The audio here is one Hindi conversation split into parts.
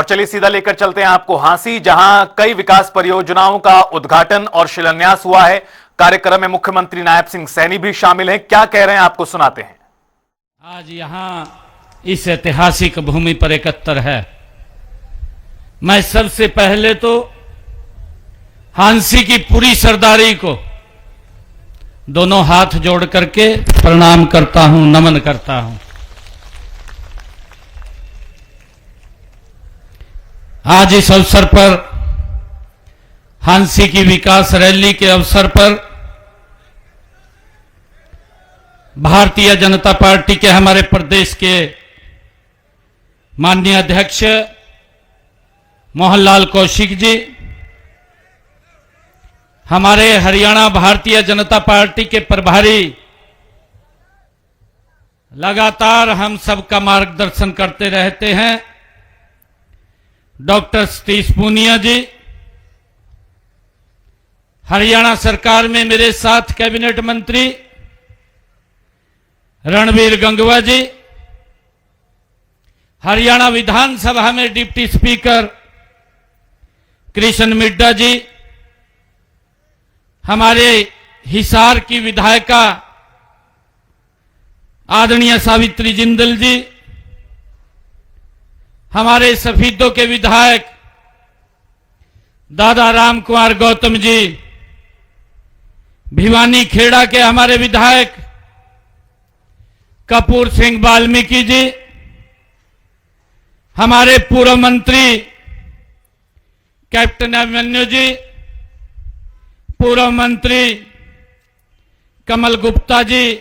और चलिए सीधा लेकर चलते हैं आपको हांसी, जहां कई विकास परियोजनाओं का उद्घाटन और शिलान्यास हुआ है। कार्यक्रम में मुख्यमंत्री नायब सिंह सैनी भी शामिल हैं। क्या कह रहे हैं आपको सुनाते हैं। आज यहां इस ऐतिहासिक भूमि पर एकत्र है। मैं सबसे पहले तो हांसी की पूरी सरदारी को दोनों हाथ जोड़ करके प्रणाम करता हूं, नमन करता हूं। आज इस अवसर पर हांसी की विकास रैली के अवसर पर भारतीय जनता पार्टी के हमारे प्रदेश के माननीय अध्यक्ष मोहनलाल कौशिक जी, हमारे हरियाणा भारतीय जनता पार्टी के प्रभारी लगातार हम सबका मार्गदर्शन करते रहते हैं, डॉक्टर सतीश पूनिया जी, हरियाणा सरकार में मेरे साथ कैबिनेट मंत्री रणवीर गंगवा जी, हरियाणा विधानसभा में डिप्टी स्पीकर कृष्ण मिड्डा जी, हमारे हिसार की विधायिका आदरणीय सावित्री जिंदल जी, हमारे सफीदों के विधायक दादा राम कुमार गौतम जी, भिवानी खेड़ा के हमारे विधायक कपूर सिंह वाल्मीकि जी, हमारे पूर्व मंत्री कैप्टन अभिमन्यु जी, पूर्व मंत्री कमल गुप्ता जी,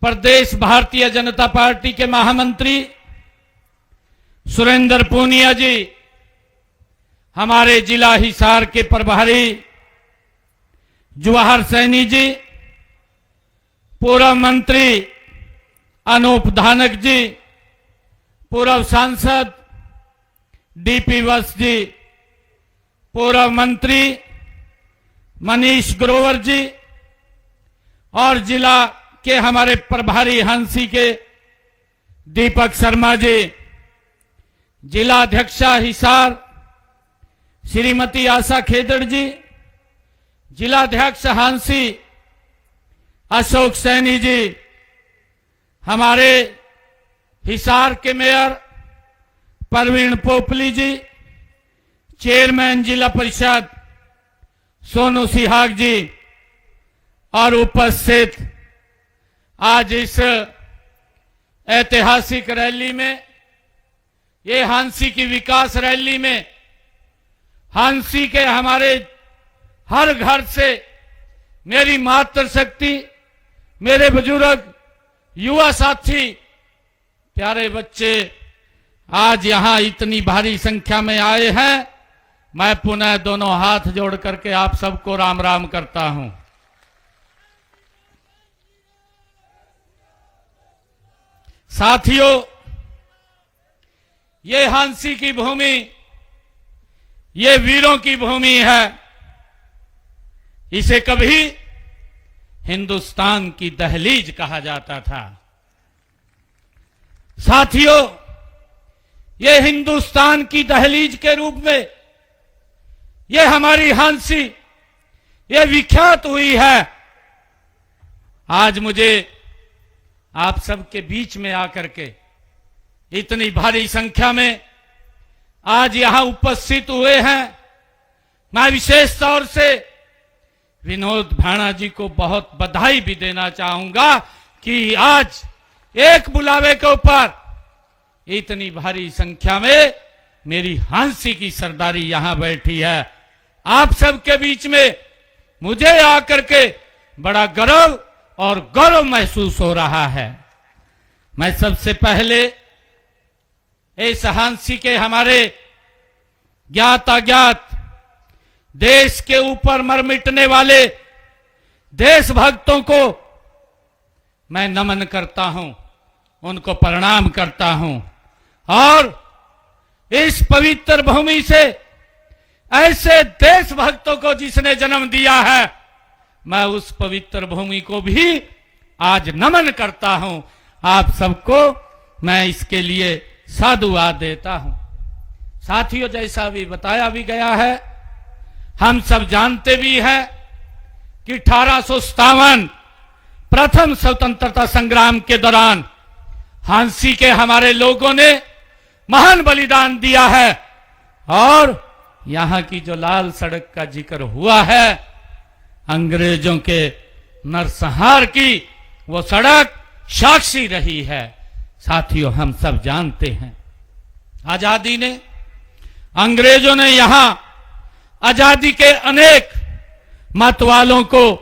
प्रदेश भारतीय जनता पार्टी के महामंत्री सुरेंद्र पूनिया जी, हमारे जिला हिसार के प्रभारी जवाहर सैनी जी, पूर्व मंत्री अनूप धानक जी, पूर्व सांसद डीपी वत्स जी, पूर्व मंत्री मनीष ग्रोवर जी और जिला के हमारे प्रभारी हांसी के दीपक शर्मा जी, जिला अध्यक्षा हिसार श्रीमती आशा खेदड़ जी, जिलाध्यक्ष हांसी अशोक सैनी जी, हमारे हिसार के मेयर परवीन पोपली जी, चेयरमैन जिला परिषद सोनू सिहाग जी और उपस्थित आज इस ऐतिहासिक रैली में, ये हांसी की विकास रैली में हांसी के हमारे हर घर से मेरी मातृशक्ति, मेरे बुजुर्ग, युवा साथी, प्यारे बच्चे आज यहां इतनी भारी संख्या में आए हैं। मैं पुनः दोनों हाथ जोड़ करके आप सबको राम राम करता हूं। साथियों, ये हांसी की भूमि, ये वीरों की भूमि है। इसे कभी हिंदुस्तान की दहलीज कहा जाता था। साथियों, ये हिंदुस्तान की दहलीज के रूप में ये हमारी हांसी ये विख्यात हुई है। आज मुझे आप सबके बीच में आकर के इतनी भारी संख्या में आज यहां उपस्थित हुए हैं, मैं विशेष तौर से विनोद भाणा जी को बहुत बधाई भी देना चाहूंगा कि आज एक बुलावे के ऊपर इतनी भारी संख्या में मेरी हांसी की सरदारी यहां बैठी है। आप सबके बीच में मुझे आकर के बड़ा गर्व और गौरव महसूस हो रहा है। मैं सबसे पहले इस हांसी के हमारे ज्ञात अज्ञात देश के ऊपर मर मिटने वाले देशभक्तों को मैं नमन करता हूं, उनको प्रणाम करता हूं और इस पवित्र भूमि से ऐसे देशभक्तों को जिसने जन्म दिया है, मैं उस पवित्र भूमि को भी आज नमन करता हूं। आप सबको मैं इसके लिए साधुवाद देता हूं। साथियों, जैसा भी बताया भी गया है, हम सब जानते भी हैं कि 1857 प्रथम स्वतंत्रता संग्राम के दौरान झांसी के हमारे लोगों ने महान बलिदान दिया है और यहां की जो लाल सड़क का जिक्र हुआ है, अंग्रेजों के नरसंहार की वो सड़क साक्षी रही है। साथियों, हम सब जानते हैं आजादी ने, अंग्रेजों ने यहां आजादी के अनेक मत वालों को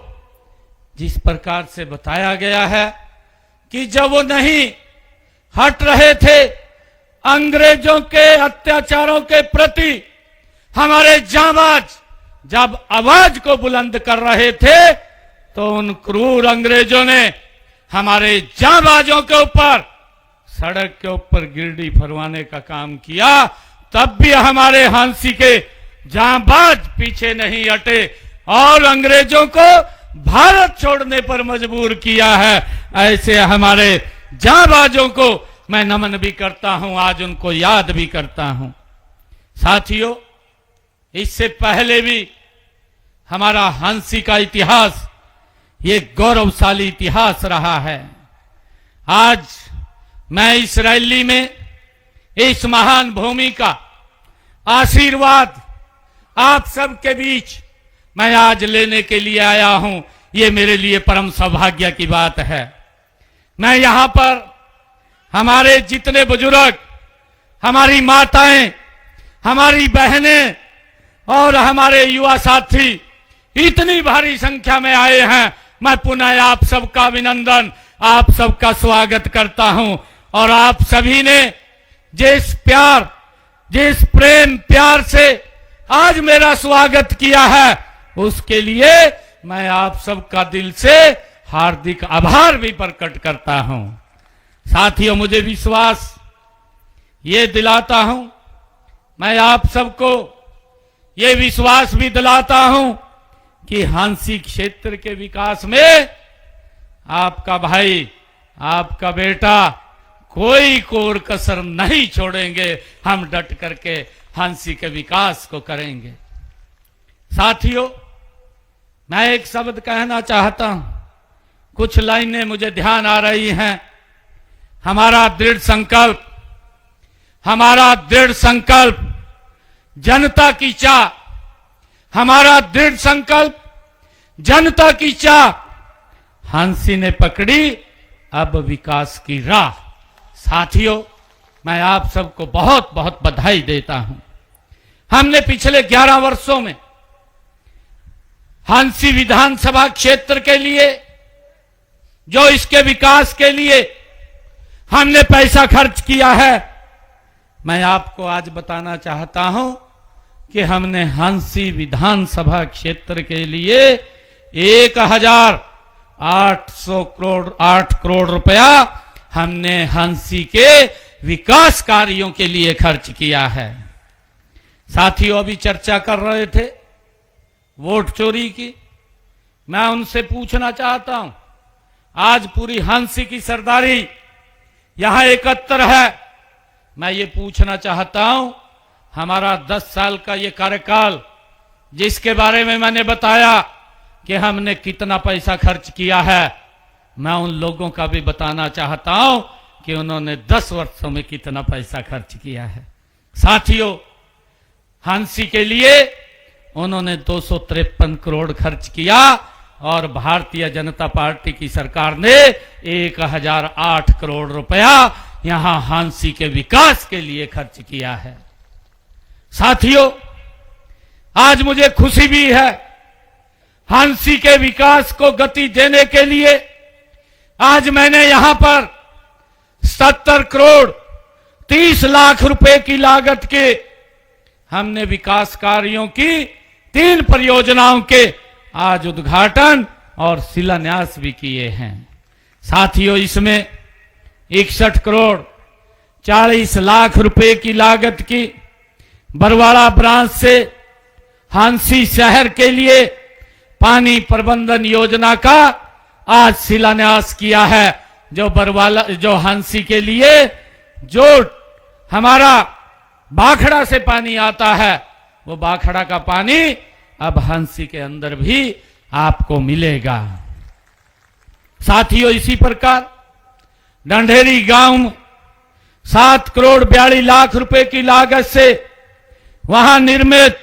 जिस प्रकार से बताया गया है कि जब वो नहीं हट रहे थे अंग्रेजों के अत्याचारों के प्रति, हमारे जांबाज जब आवाज को बुलंद कर रहे थे तो उन क्रूर अंग्रेजों ने हमारे जांबाजों के ऊपर सड़क के ऊपर गिरडी फरवाने का काम किया। तब भी हमारे झांसी के जांबाज पीछे नहीं हटे और अंग्रेजों को भारत छोड़ने पर मजबूर किया है। ऐसे हमारे जांबाजों को मैं नमन भी करता हूं, आज उनको याद भी करता हूं। साथियों, इससे पहले भी हमारा झांसी का इतिहास ये गौरवशाली इतिहास रहा है। आज मैं इस रैली में इस महान भूमि का आशीर्वाद आप सबके बीच मैं आज लेने के लिए आया हूं। ये मेरे लिए परम सौभाग्य की बात है। मैं यहां पर हमारे जितने बुजुर्ग, हमारी माताएं, हमारी बहनें और हमारे युवा साथी इतनी भारी संख्या में आए हैं, मैं पुनः आप सबका अभिनंदन, आप सबका स्वागत करता हूं। और आप सभी ने जिस प्यार, जिस प्रेम प्यार से आज मेरा स्वागत किया है, उसके लिए मैं आप सबका दिल से हार्दिक आभार भी प्रकट करता हूं। साथियों, मुझे विश्वास ये दिलाता हूं, मैं आप सबको ये विश्वास भी दिलाता हूं कि झांसी क्षेत्र के विकास में आपका भाई, आपका बेटा कोई कोर कसर नहीं छोड़ेंगे। हम डट करके झांसी के विकास को करेंगे। साथियों, मैं एक शब्द कहना चाहता हूं, कुछ लाइनें मुझे ध्यान आ रही हैं। हमारा दृढ़ संकल्प, हमारा दृढ़ संकल्प जनता की चाह, हमारा दृढ़ संकल्प जनता की चाह, झांसी ने पकड़ी अब विकास की राह। साथियों, मैं आप सबको बहुत बहुत बधाई देता हूं। हमने पिछले 11 वर्षों में झांसी विधानसभा क्षेत्र के लिए, जो इसके विकास के लिए हमने पैसा खर्च किया है, मैं आपको आज बताना चाहता हूं कि हमने झांसी विधानसभा क्षेत्र के लिए 1,8 करोड़ रुपया हमने झांसी के विकास कार्यों के लिए खर्च किया है। साथियों, अभी चर्चा कर रहे थे वोट चोरी की। मैं उनसे पूछना चाहता हूं, आज पूरी झांसी की सरदारी यहां एकत्र है। मैं ये पूछना चाहता हूं, हमारा 10 साल का ये कार्यकाल, जिसके बारे में मैंने बताया कि हमने कितना पैसा खर्च किया है, मैं उन लोगों का भी बताना चाहता हूं कि उन्होंने 10 वर्षों में कितना पैसा खर्च किया है। साथियों, झांसी के लिए उन्होंने 253 करोड़ खर्च किया और भारतीय जनता पार्टी की सरकार ने 1,008 करोड़ रुपया यहां झांसी के विकास के लिए खर्च किया है। साथियों, आज मुझे खुशी भी है, झांसी के विकास को गति देने के लिए आज मैंने यहां पर 70 करोड़ 30 लाख रुपए की लागत के हमने विकास कार्यों की 3 परियोजनाओं के आज उद्घाटन और शिलान्यास भी किए हैं। साथियों, इसमें 61 करोड़ 40 लाख रुपए की लागत की बरवाड़ा ब्रांच से झांसी शहर के लिए पानी प्रबंधन योजना का आज शिलान्यास किया है, जो झांसी के लिए जो हमारा बाखड़ा से पानी आता है, वो बाखड़ा का पानी अब हांसी के अंदर भी आपको मिलेगा। साथियों, इसी प्रकार ढंढेरी गांव में 7 करोड़ 42 लाख रुपए की लागत से वहां निर्मित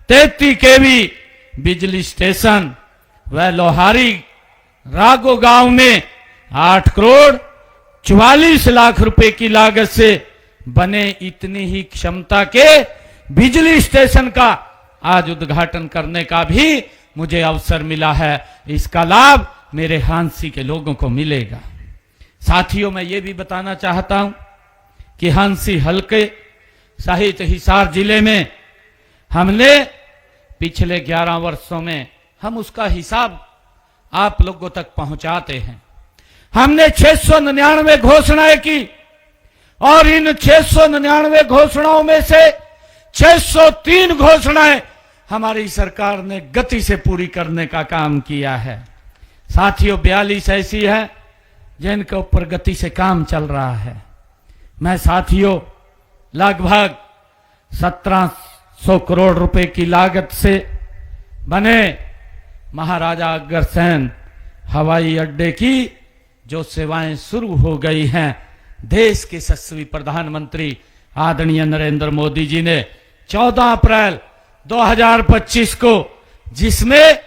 33 केवी बिजली स्टेशन व लोहारी रागो गांव में 8 करोड़ 44 लाख रुपए की लागत से बने इतनी ही क्षमता के बिजली स्टेशन का आज उद्घाटन करने का भी मुझे अवसर मिला है। इसका लाभ मेरे हांसी के लोगों को मिलेगा। साथियों, मैं ये भी बताना चाहता हूं कि हांसी हल्के सहित हिसार जिले में हमने पिछले 11 वर्षों में हम उसका हिसाब आप लोगों तक पहुंचाते हैं। हमने 699 घोषणाएं की और इन 699 घोषणाओं में से 603 घोषणाएं हमारी सरकार ने गति से पूरी करने का काम किया है। साथियों, 42 ऐसी है जिनके ऊपर गति से काम चल रहा है। मैं साथियों लगभग 1700 करोड़ रुपए की लागत से बने महाराजा अग्रसेन हवाई अड्डे की जो सेवाएं शुरू हो गई हैं, देश के यशस्वी प्रधानमंत्री आदरणीय नरेंद्र मोदी जी ने 14 अप्रैल 2025 को, जिसमें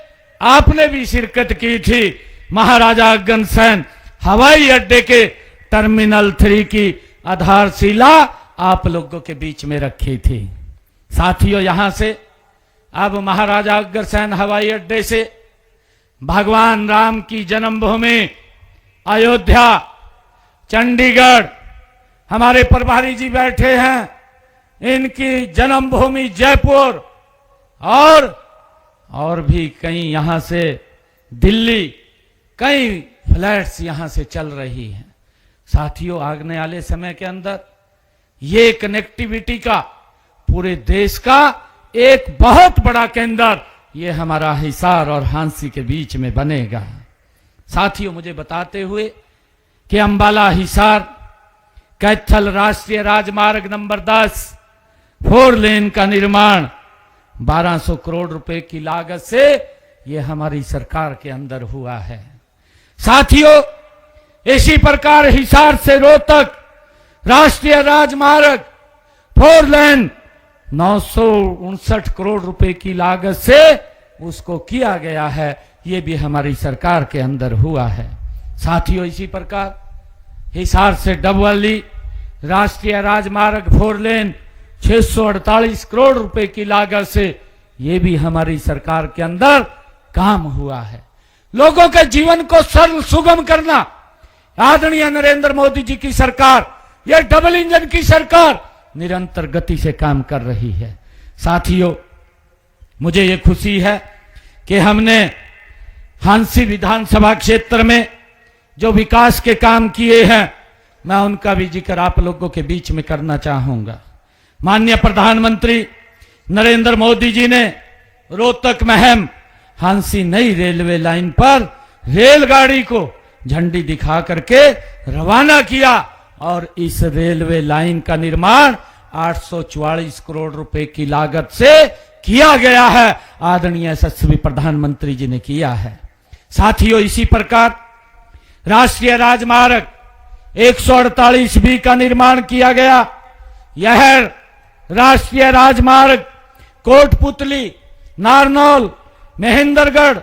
आपने भी शिरकत की थी, महाराजा अग्रसेन हवाई अड्डे के टर्मिनल 3 की आधारशिला आप लोगों के बीच में रखी थी। साथियों, यहां से अब महाराजा अग्रसेन हवाई अड्डे से भगवान राम की जन्मभूमि अयोध्या, चंडीगढ़, हमारे प्रभारी जी बैठे हैं, इनकी जन्मभूमि जयपुर और भी कई यहां से दिल्ली, कई फ्लाइट्स यहां से चल रही हैं। साथियों, आने वाले समय के अंदर ये कनेक्टिविटी का पूरे देश का एक बहुत बड़ा केंद्र ये हमारा हिसार और हांसी के बीच में बनेगा। साथियों, मुझे बताते हुए कि अंबाला हिसार कैथल राष्ट्रीय राजमार्ग नंबर 10 4 लेन का निर्माण 1200 करोड़ रुपए की लागत से ये हमारी सरकार के अंदर हुआ है। साथियों, इसी प्रकार हिसार से रोहतक राष्ट्रीय राजमार्ग 4 लेन 959 करोड़ रुपए की लागत से उसको किया गया है, ये भी हमारी सरकार के अंदर हुआ है। साथियों, इसी प्रकार हिसार से डबवाली राष्ट्रीय राजमार्ग 4 लेन 648 करोड़ रुपए की लागत से ये भी हमारी सरकार के अंदर काम हुआ है। लोगों के जीवन को सरल सुगम करना आदरणीय नरेंद्र मोदी जी की सरकार, यह डबल इंजन की सरकार निरंतर गति से काम कर रही है। साथियों, मुझे ये खुशी है कि हमने हांसी विधानसभा क्षेत्र में जो विकास के काम किए हैं, मैं उनका भी जिक्र आप लोगों के बीच में करना चाहूंगा। माननीय प्रधानमंत्री नरेंद्र मोदी जी ने रोहतक महम हांसी नई रेलवे लाइन पर रेलगाड़ी को झंडी दिखा करके रवाना किया और इस रेलवे लाइन का निर्माण 844 करोड़ रुपए की लागत से किया गया है। आदरणीय यशस्वी प्रधानमंत्री जी ने किया है। साथियों, इसी प्रकार राष्ट्रीय राजमार्ग 148 बी का निर्माण किया गया। यह राष्ट्रीय राजमार्ग कोटपुतली, नारनौल, महेंद्रगढ़,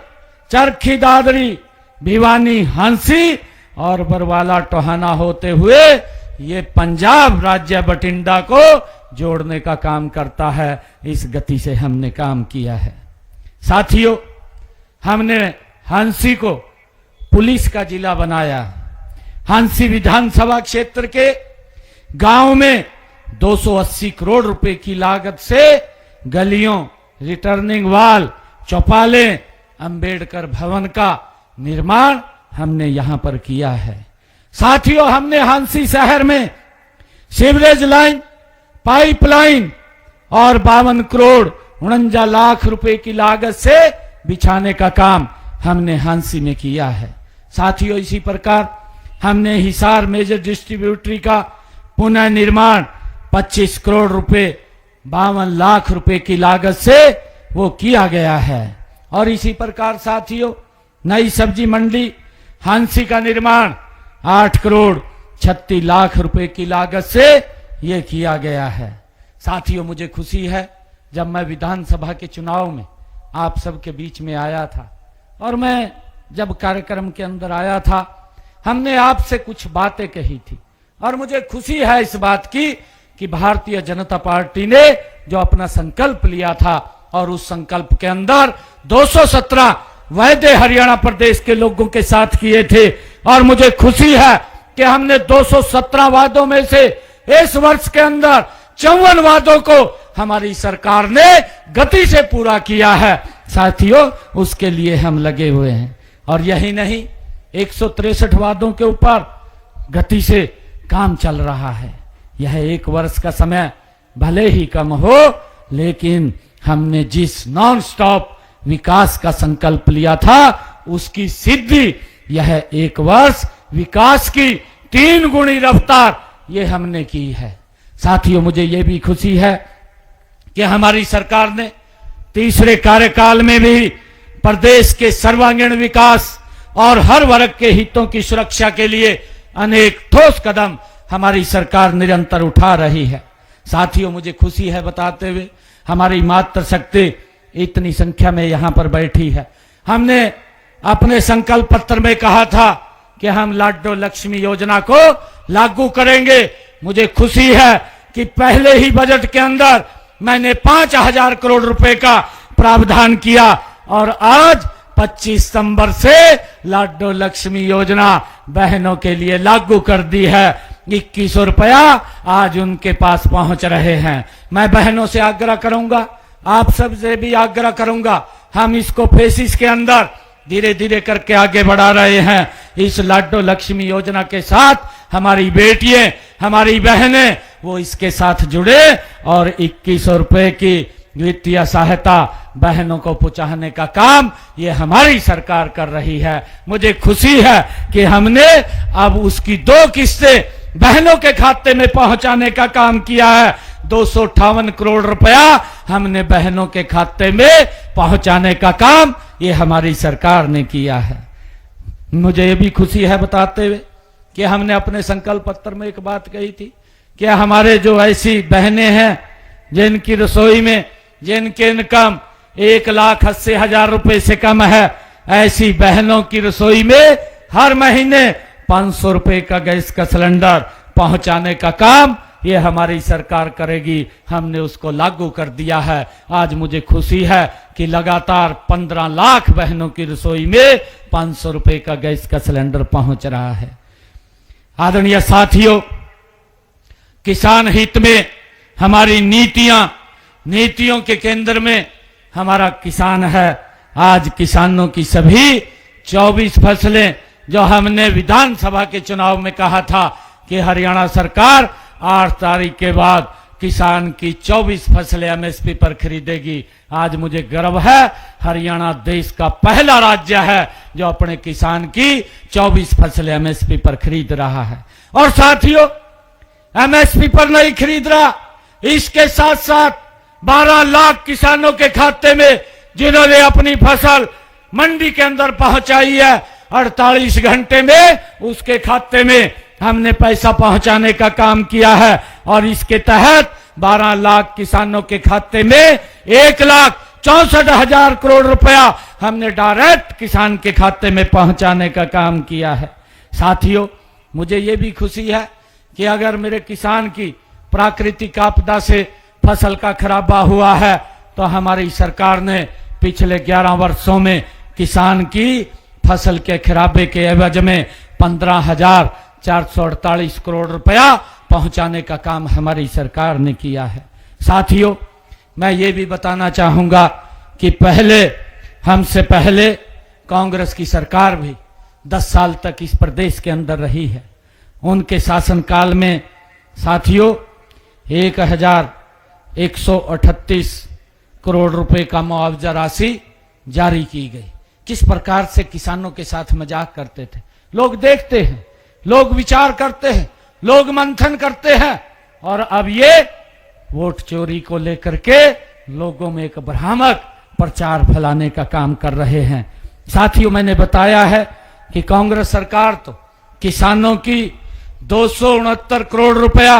चरखी दादरी, भिवानी, हांसी और बरवाला टोहाना होते हुए ये पंजाब राज्य बठिंडा को जोड़ने का काम करता है। इस गति से हमने काम किया है। साथियों, हमने हांसी को पुलिस का जिला बनाया। हांसी विधानसभा क्षेत्र के गांव में 280 करोड़ रुपए की लागत से गलियों, रिटर्निंग वॉल, चौपाले, अंबेडकर भवन का निर्माण हमने यहां पर किया है। साथियों, हमने हांसी शहर में सीवरेज लाइन, पाइपलाइन और 52 करोड़ 49 लाख रुपए की लागत से बिछाने का काम हमने हांसी में किया है। साथियों, इसी प्रकार हमने हिसार मेजर डिस्ट्रीब्यूटरी का पुनः निर्माण 25 करोड़ रुपए 52 लाख रुपए की लागत से वो किया गया है। और इसी प्रकार साथियों, नई सब्जी मंडी हांसी का निर्माण 8 करोड़ 36 लाख रुपए की लागत से ये किया गया है। साथियों, मुझे खुशी है, जब मैं विधानसभा के चुनाव में आप सबके बीच में आया था और मैं जब कार्यक्रम के अंदर आया था, हमने आपसे कुछ बातें कही थी और मुझे खुशी है इस बात की कि भारतीय जनता पार्टी ने जो अपना संकल्प लिया था और उस संकल्प के अंदर 217 वायदे हरियाणा प्रदेश के लोगों के साथ किए थे और मुझे खुशी है कि हमने 217 वादों में से इस वर्ष के अंदर 54 वादों को हमारी सरकार ने गति से पूरा किया है। साथियों, उसके लिए हम लगे हुए हैं और यही नहीं, 163 वादों के ऊपर गति से काम चल रहा है। यह 1 वर्ष का समय भले ही कम हो, लेकिन हमने जिस नॉन स्टॉप विकास का संकल्प लिया था उसकी सिद्धि यह 1 वर्ष विकास की 3 गुणी रफ्तार ये हमने की है। साथियों, मुझे ये भी खुशी है कि हमारी सरकार ने तीसरे कार्यकाल में भी प्रदेश के सर्वांगीण विकास और हर वर्ग के हितों की सुरक्षा के लिए अनेक ठोस कदम हमारी सरकार निरंतर उठा रही है। साथियों, मुझे खुशी है बताते हुए, हमारी मातृशक्ति इतनी संख्या में यहां पर बैठी है। हमने अपने संकल्प पत्र में कहा था कि हम लाडो लक्ष्मी योजना को लागू करेंगे। मुझे खुशी है कि पहले ही बजट के अंदर मैंने 5000 करोड़ रुपए का प्रावधान किया और आज 25 सितंबर से लाडो लक्ष्मी योजना बहनों के लिए लागू कर दी है। 2100 रुपया आज उनके पास पहुंच रहे हैं। मैं बहनों से आग्रह करूंगा, आप सबसे भी आग्रह करूंगा, हम इसको फेसिस के अंदर धीरे धीरे करके आगे बढ़ा रहे हैं। इस लाडो लक्ष्मी योजना के साथ हमारी बेटियां, हमारी बहनें वो इसके साथ जुड़े और 2100 रुपए की वित्तीय सहायता बहनों को पहुंचाने का काम ये हमारी सरकार कर रही है। मुझे खुशी है कि हमने अब उसकी 2 किस्तें बहनों के खाते में पहुंचाने का काम किया है। 258 करोड़ रुपया हमने बहनों के खाते में पहुंचाने का काम ये हमारी सरकार ने किया है। मुझे ये भी खुशी है बताते हुए कि हमने अपने संकल्प पत्र में एक बात कही थी कि हमारे जो ऐसी बहनें हैं जिनकी रसोई में जिनके इनकम 1,80,000 रुपए से कम है, ऐसी बहनों की रसोई में हर महीने 500 रुपए का गैस का सिलेंडर पहुंचाने का काम ये हमारी सरकार करेगी। हमने उसको लागू कर दिया है। आज मुझे खुशी है कि लगातार 15 लाख बहनों की रसोई में 500 रुपए का गैस का सिलेंडर पहुंच रहा है। आदरणीय साथियों, किसान हित में हमारी नीतियों के केंद्र में हमारा किसान है। आज किसानों की सभी 24 फसलें जो हमने विधानसभा के चुनाव में कहा था कि हरियाणा सरकार 8 तारीख के बाद किसान की 24 फसलें एमएसपी पर खरीदेगी। आज मुझे गर्व है, हरियाणा देश का पहला राज्य है जो अपने किसान की 24 फसलें एमएसपी पर खरीद रहा है। और साथियों, एमएसपी पर नहीं खरीद रहा, इसके साथ साथ 12 लाख किसानों के खाते में जिन्होंने अपनी फसल मंडी के अंदर पहुंचाई है, 48 घंटे में उसके खाते में हमने पैसा पहुंचाने का काम किया है। और इसके तहत 12 लाख किसानों के खाते में 1,64,000 करोड़ रुपया हमने डायरेक्ट किसान के खाते में पहुंचाने का काम किया है। साथियों, मुझे ये भी खुशी है कि अगर मेरे किसान की प्राकृतिक आपदा से फसल का खराबा हुआ है तो हमारी सरकार ने पिछले 11 वर्षों में किसान की फसल के खराबे के एवज में 15,448 करोड़ रुपया पहुंचाने का काम हमारी सरकार ने किया है। साथियों, मैं ये भी बताना चाहूंगा कि हमसे पहले कांग्रेस की सरकार भी 10 साल तक इस प्रदेश के अंदर रही है। उनके शासनकाल में साथियों 1,138 करोड़ रुपए का मुआवजा राशि जारी की गई। किस प्रकार से किसानों के साथ मजाक करते थे। लोग देखते हैं, लोग विचार करते हैं, लोग मंथन करते हैं और अब ये वोट चोरी को लेकर के लोगों में एक भ्रामक प्रचार फैलाने का काम कर रहे हैं। साथियों, मैंने बताया है कि कांग्रेस सरकार तो किसानों की 269 करोड़ रुपया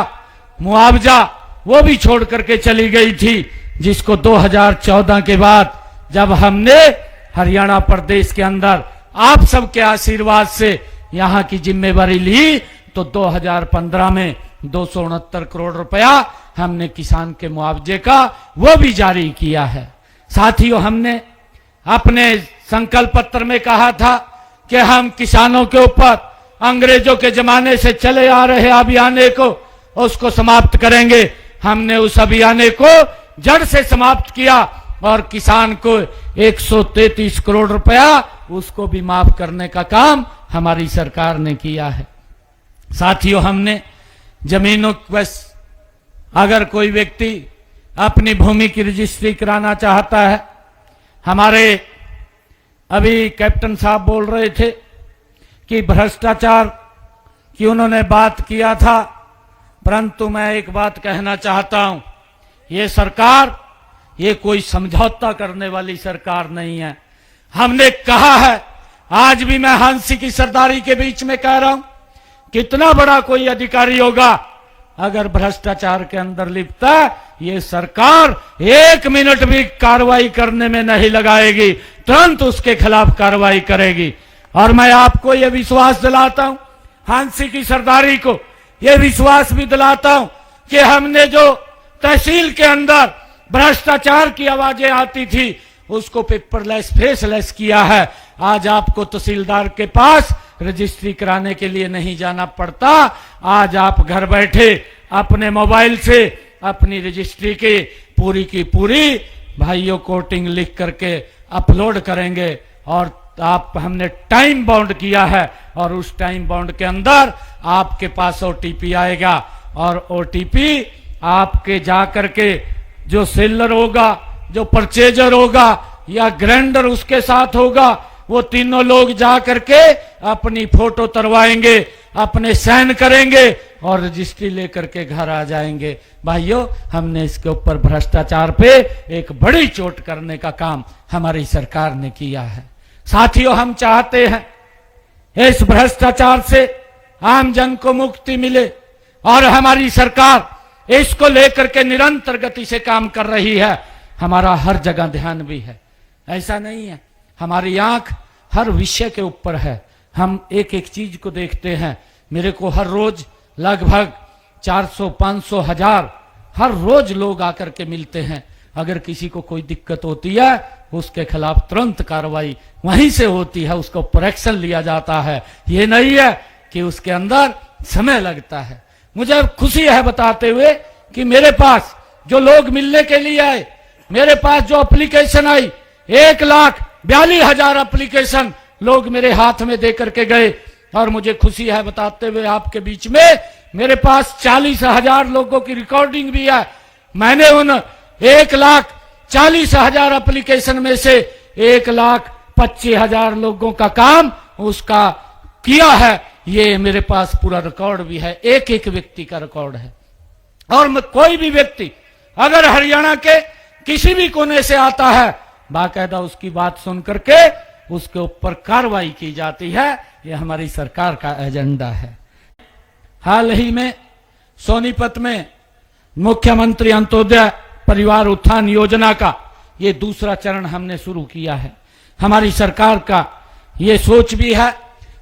मुआवजा वो भी छोड़ करके चली गई थी, जिसको 2014 के बाद जब हमने हरियाणा प्रदेश के अंदर आप सबके आशीर्वाद से यहां की जिम्मेवारी ली तो 2015 में 269 करोड़ रुपया हमने किसान के मुआवजे का वो भी जारी किया है। साथियों, हमने अपने संकल्प पत्र में कहा था कि हम किसानों के ऊपर अंग्रेजों के जमाने से चले आ रहे अभियान को उसको समाप्त करेंगे। हमने उस अभियान को जड़ से समाप्त किया और किसान को 133 करोड़ रुपया उसको भी माफ करने का काम हमारी सरकार ने किया है। साथियों, हमने जमीनों बस अगर कोई व्यक्ति अपनी भूमि की रजिस्ट्री कराना चाहता है, हमारे अभी कैप्टन साहब बोल रहे थे कि भ्रष्टाचार की उन्होंने बात किया था, परंतु मैं एक बात कहना चाहता हूं, ये सरकार ये कोई समझौता करने वाली सरकार नहीं है। हमने कहा है, आज भी मैं हांसी की सरदारी के बीच में कह रहा हूं, कितना बड़ा कोई अधिकारी होगा अगर भ्रष्टाचार के अंदर लिप्त है, ये सरकार 1 मिनट भी कार्रवाई करने में नहीं लगाएगी, तुरंत उसके खिलाफ कार्रवाई करेगी। और मैं आपको यह विश्वास दिलाता हूं, हांसी की सरदारी को यह विश्वास भी दिलाता हूं कि हमने जो तहसील के अंदर भ्रष्टाचार की आवाजें आती थी उसको पेपरलेस फेसलेस किया है। आज आपको तहसीलदार के पास रजिस्ट्री कराने के लिए नहीं जाना पड़ता, आज आप घर बैठे अपने मोबाइल से अपनी रजिस्ट्री की पूरी भाइयों कोटिंग लिख करके अपलोड करेंगे और आप हमने टाइम बाउंड किया है और उस टाइम बाउंड के अंदर आपके पास ओटीपी आएगा और ओटीपी आपके जा करके जो सेलर होगा, जो परचेजर होगा या ग्राइंडर उसके साथ होगा, वो तीनों लोग जा करके अपनी फोटो तरवाएंगे, अपने साइन करेंगे और रजिस्ट्री लेकर के घर आ जाएंगे। भाइयों, हमने इसके ऊपर भ्रष्टाचार पे एक बड़ी चोट करने का काम हमारी सरकार ने किया है। साथियों, हम चाहते हैं इस भ्रष्टाचार से आम जन को मुक्ति मिले और हमारी सरकार इसको लेकर के निरंतर गति से काम कर रही है। हमारा हर जगह ध्यान भी है, ऐसा नहीं है, हमारी आंख हर विषय के ऊपर है। हम एक एक चीज को देखते हैं। मेरे को हर रोज लगभग 400, 500, 1000 हर रोज लोग आकर के मिलते हैं। अगर किसी को कोई दिक्कत होती है उसके खिलाफ तुरंत कार्रवाई वहीं से होती है, उसको ऊपर एक्शन लिया जाता है। ये नहीं है कि उसके अंदर समय लगता है। मुझे खुशी है बताते हुए कि मेरे पास जो लोग मिलने के लिए आए, मेरे पास जो एप्लीकेशन आई, 1,42,000 एप्लीकेशन लोग मेरे हाथ में दे करके गए। और मुझे खुशी है बताते हुए आपके बीच में मेरे पास 40,000 लोगों की रिकॉर्डिंग भी है। मैंने उन 1,40,000 एप्लीकेशन में से 1,25,000 लोगों का काम उसका किया है। ये मेरे पास पूरा रिकॉर्ड भी है, एक एक व्यक्ति का रिकॉर्ड है। और कोई भी व्यक्ति अगर हरियाणा के किसी भी कोने से आता है, बाकायदा उसकी बात सुन करके उसके ऊपर कार्रवाई की जाती है। यह हमारी सरकार का एजेंडा है। हाल ही में सोनीपत में मुख्यमंत्री अंत्योदय परिवार उत्थान योजना का ये दूसरा चरण हमने शुरू किया है। हमारी सरकार का ये सोच भी है,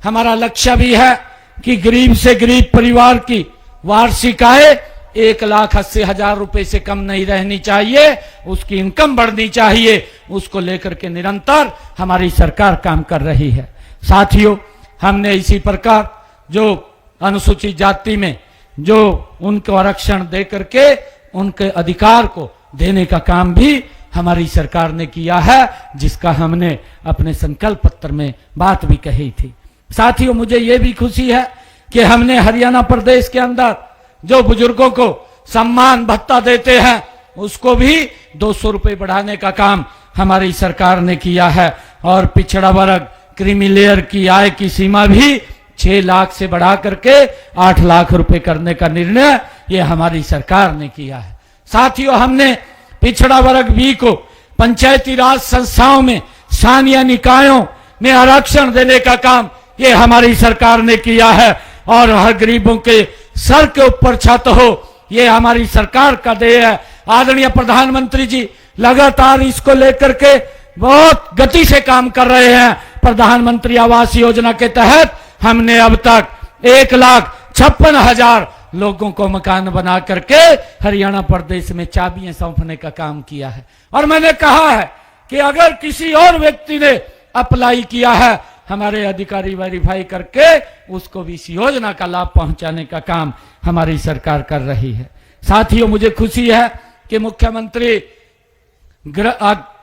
हमारा लक्ष्य भी है कि गरीब से गरीब परिवार की वार्षिक आय 1,80,000 रुपए से कम नहीं रहनी चाहिए, उसकी इनकम बढ़नी चाहिए। उसको लेकर के निरंतर हमारी सरकार काम कर रही है। साथियों, हमने इसी प्रकार जो अनुसूचित जाति में जो उनको आरक्षण दे करके उनके अधिकार को देने का काम भी हमारी सरकार ने किया है, जिसका हमने अपने संकल्प पत्र में बात भी कही थी। साथियों, मुझे ये भी खुशी है कि हमने हरियाणा प्रदेश के अंदर जो बुजुर्गों को सम्मान भत्ता देते हैं उसको भी 200 रुपए बढ़ाने का काम हमारी सरकार ने किया है। और पिछड़ा वर्ग क्रीमी लेयर की आय की सीमा भी 6 लाख से बढ़ा करके 8 लाख रुपए करने का निर्णय ये हमारी सरकार ने किया है। साथियों, हमने पिछड़ा वर्ग बी को पंचायती राज संस्थाओं में, स्थानीय निकायों में आरक्षण देने का काम ये हमारी सरकार ने किया है। और हर गरीबों के सर के ऊपर छत हो, ये हमारी सरकार का देय है। आदरणीय प्रधानमंत्री जी लगातार इसको लेकर के बहुत गति से काम कर रहे हैं। प्रधानमंत्री आवास योजना के तहत हमने अब तक 1,56,000 लोगों को मकान बना करके हरियाणा प्रदेश में चाबियां सौंपने का काम किया है। और मैंने कहा है कि अगर किसी और व्यक्ति ने अप्लाई किया है, हमारे अधिकारी वेरीफाई करके उसको भी इस योजना का लाभ पहुंचाने का काम हमारी सरकार कर रही है। साथियों, मुझे खुशी है कि मुख्यमंत्री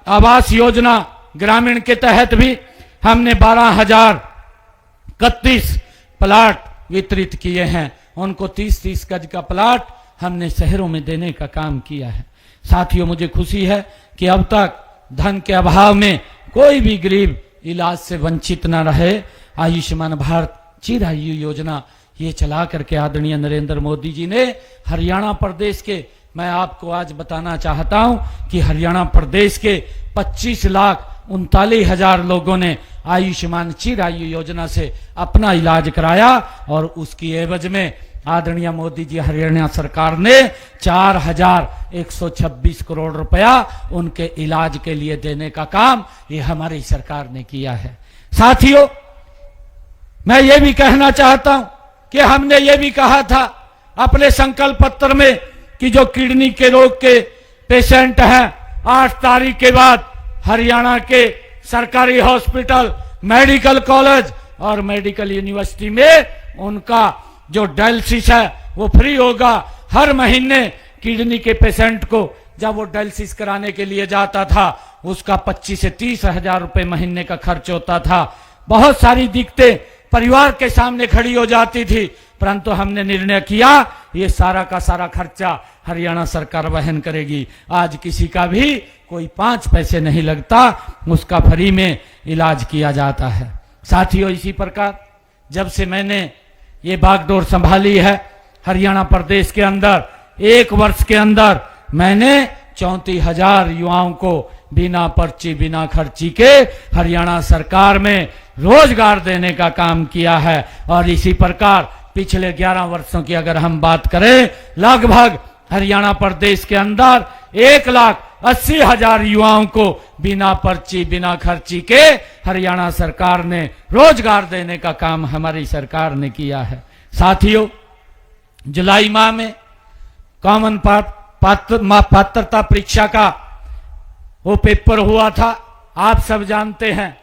आवास योजना ग्रामीण के तहत भी हमने 12,031 प्लाट वितरित किए हैं। उनको 30-30 गज का प्लाट हमने शहरों में देने का काम किया है। साथियों, मुझे खुशी है कि अब तक धन के अभाव में कोई भी गरीब इलाज से वंचित न रहे। आयुष्मान भारत चिरायु योजना ये चला करके आदरणीय नरेंद्र मोदी जी ने हरियाणा प्रदेश के, मैं आपको आज बताना चाहता हूं कि हरियाणा प्रदेश के 25,39,000 लोगों ने आयुष्मान चिरायु योजना से अपना इलाज कराया। और उसकी एवज में आदरणीय मोदी जी हरियाणा सरकार ने 4,126 करोड़ रुपया उनके इलाज के लिए देने का काम ये हमारी सरकार ने किया है। साथियों, मैं ये भी कहना चाहता हूं कि हमने ये भी कहा था अपने संकल्प पत्र में कि जो किडनी के रोग के पेशेंट हैं, 8 तारीख के बाद हरियाणा के सरकारी हॉस्पिटल, मेडिकल कॉलेज और मेडिकल यूनिवर्सिटी में उनका जो डायलिसिस है वो फ्री होगा। हर महीने किडनी के पेशेंट को जब वो डायलिसिस कराने के लिए जाता था, उसका 25 से 30 हजार रुपए महीने का खर्च होता था। बहुत सारी दिक्कतें परिवार के सामने खड़ी हो जाती थी, परंतु हमने निर्णय किया ये सारा का सारा खर्चा हरियाणा सरकार वहन करेगी। आज किसी का भी कोई 5 पैसे नहीं लगता, उसका फ्री में इलाज किया जाता है। साथियों, इसी प्रकार जब से मैंने ये बागडोर संभाली है हरियाणा प्रदेश के अंदर, 1 वर्ष के अंदर मैंने 34,000 युवाओं को बिना पर्ची बिना खर्ची के हरियाणा सरकार में रोजगार देने का काम किया है। और इसी प्रकार पिछले 11 वर्षों की अगर हम बात करें, लगभग हरियाणा प्रदेश के अंदर 1,80,000 युवाओं को बिना पर्ची बिना खर्ची के हरियाणा सरकार ने रोजगार देने का काम हमारी सरकार ने किया है। साथियों, जुलाई माह में कॉमन पात्रता परीक्षा का वो पेपर हुआ था। आप सब जानते हैं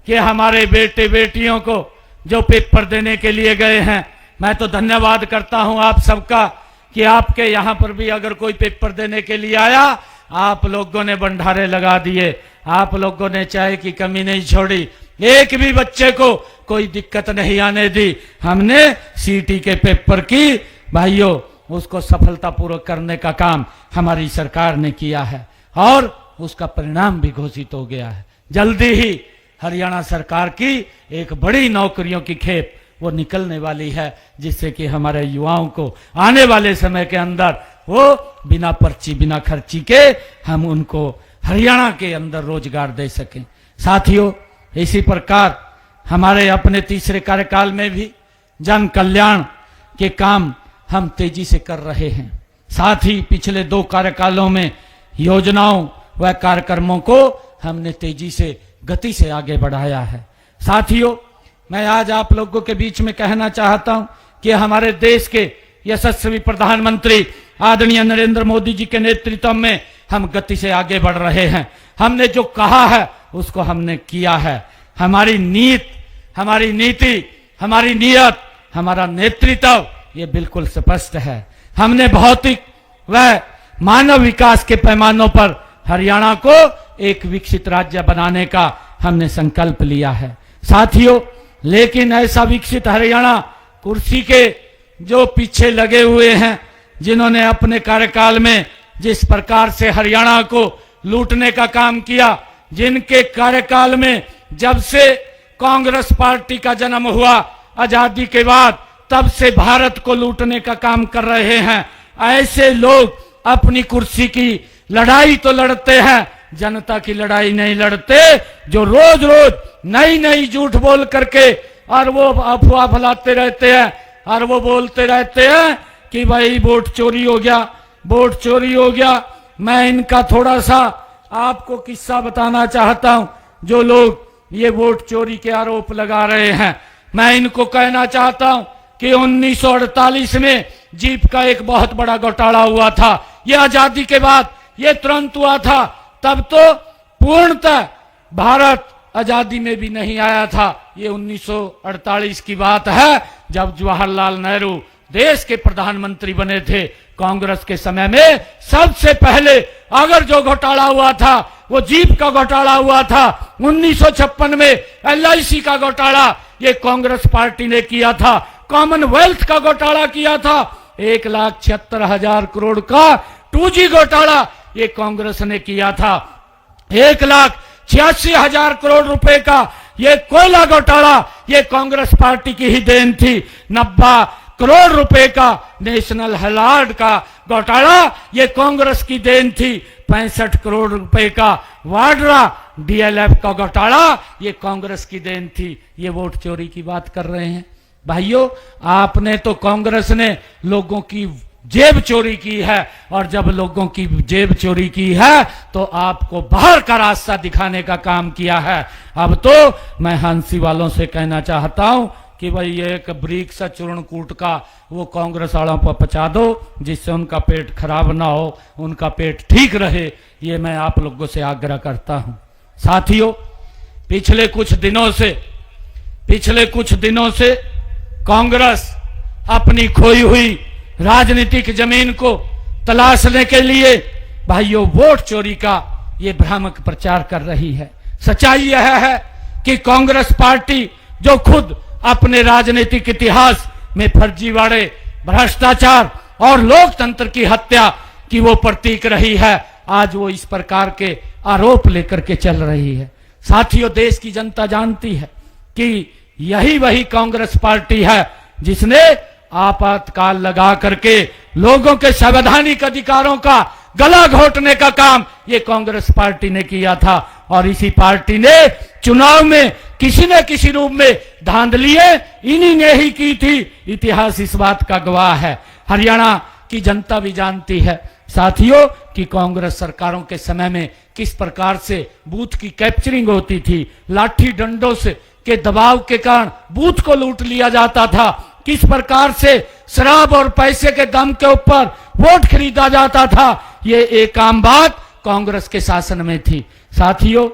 कि हमारे बेटे बेटियों को जो पेपर देने के लिए गए हैं, मैं तो धन्यवाद करता हूं आप सबका कि आपके यहां पर भी अगर कोई पेपर देने के लिए आया, आप लोगों ने भंडारे लगा दिए, आप लोगों ने चाय की कमी नहीं छोड़ी, एक भी बच्चे को कोई दिक्कत नहीं आने दी। हमने सीटी के पेपर की भाइयों उसको सफलतापूर्वक करने का काम हमारी सरकार ने किया है और उसका परिणाम भी घोषित हो गया है। जल्दी ही हरियाणा सरकार की एक बड़ी नौकरियों की खेप वो निकलने वाली है, जिससे कि हमारे युवाओं को आने वाले समय के अंदर वो बिना पर्ची बिना खर्ची के हम उनको हरियाणा के अंदर रोजगार दे सकें। साथियों, इसी प्रकार हमारे अपने तीसरे कार्यकाल में भी जन कल्याण के काम हम तेजी से कर रहे हैं। साथ ही पिछले 2 कार्यकालों में योजनाओं व कार्यक्रमों को हमने तेजी से गति से आगे बढ़ाया है। साथियों, मैं आज आप लोगों के बीच में कहना चाहता हूं कि हमारे देश के यशस्वी प्रधानमंत्री आदरणीय नरेंद्र मोदी जी के नेतृत्व में हम गति से आगे बढ़ रहे हैं। हमने जो कहा है उसको हमने किया है। हमारी नीति, हमारी नीयत, हमारा नेतृत्व ये बिल्कुल स्पष्ट है। हमने भौतिक व मानव विकास के पैमानों पर हरियाणा को एक विकसित राज्य बनाने का हमने संकल्प लिया है। साथियों, लेकिन ऐसा विकसित हरियाणा कुर्सी के जो पीछे लगे हुए हैं, जिन्होंने अपने कार्यकाल में जिस प्रकार से हरियाणा को लूटने का काम किया, जिनके कार्यकाल में जब से कांग्रेस पार्टी का जन्म हुआ आजादी के बाद तब से भारत को लूटने का काम कर रहे हैं। ऐसे लोग अपनी कुर्सी की लड़ाई तो लड़ते हैं, जनता की लड़ाई नहीं लड़ते, जो रोज रोज नई नई झूठ बोल करके और वो अफवाह फैलाते रहते हैं और वो बोलते रहते हैं कि भाई वोट चोरी हो गया, वोट चोरी हो गया। मैं इनका थोड़ा सा आपको किस्सा बताना चाहता हूं। जो लोग ये वोट चोरी के आरोप लगा रहे हैं, मैं इनको कहना चाहता हूं कि 1948 में जीप का एक बहुत बड़ा घोटाला हुआ था। यह आजादी के बाद ये तुरंत हुआ था, तब तो पूर्णतः भारत आजादी में भी नहीं आया था। ये 1948 की बात है, जब जवाहरलाल नेहरू देश के प्रधानमंत्री बने थे। कांग्रेस के समय में सबसे पहले अगर जो घोटाला हुआ था वो जीप का घोटाला हुआ था। 1956 में LIC का घोटाला ये कांग्रेस पार्टी ने किया था। कॉमनवेल्थ का घोटाला किया था। 1,76,000 करोड़ का 2G घोटाला ये कांग्रेस ने किया था। 1,86,000 करोड़ रुपए का ये कोयला घोटाला ये कांग्रेस पार्टी की ही देन थी। 90 करोड़ रुपए का नेशनल हेराल्ड का घोटाला ये कांग्रेस की देन थी। 65 करोड़ रुपए का वाड्रा DLF का घोटाला ये कांग्रेस की देन थी। ये वोट चोरी की बात कर रहे हैं। भाइयों, आपने तो कांग्रेस ने लोगों की जेब चोरी की है, और जब लोगों की जेब चोरी की है तो आपको बाहर का रास्ता दिखाने का काम किया है। अब तो मैं हांसी वालों से कहना चाहता हूं कि भाई ये एक ब्रिक्स चूर्णकूट का वो कांग्रेस वालों पर पचा दो, जिससे उनका पेट खराब ना हो, उनका पेट ठीक रहे। ये मैं आप लोगों से आग्रह करता हूं। साथियों, पिछले कुछ दिनों से कांग्रेस अपनी खोई हुई राजनीतिक जमीन को तलाशने के लिए भाइयों वोट चोरी का ये भ्रामक प्रचार कर रही है। सच्चाई यह है कि कांग्रेस पार्टी जो खुद अपने राजनीतिक इतिहास में फर्जीवाड़े, भ्रष्टाचार और लोकतंत्र की हत्या की वो प्रतीक रही है, आज वो इस प्रकार के आरोप लेकर के चल रही है। साथियों, देश की जनता जानती है कि यही वही कांग्रेस पार्टी है जिसने आपातकाल लगा करके लोगों के संवैधानिक अधिकारों का गला घोटने का काम ये कांग्रेस पार्टी ने किया था। और इसी पार्टी ने चुनाव में किसी न किसी रूप में धांधलियां इन्हीं ने ही की थी। इतिहास इस बात का गवाह है। हरियाणा की जनता भी जानती है साथियों कि कांग्रेस सरकारों के समय में किस प्रकार से बूथ की कैप्चरिंग होती थी। लाठी डंडों से के दबाव के कारण बूथ को लूट लिया जाता था। किस प्रकार से शराब और पैसे के दम के ऊपर वोट खरीदा जाता था। ये एक आम बात कांग्रेस के शासन में थी। साथियों,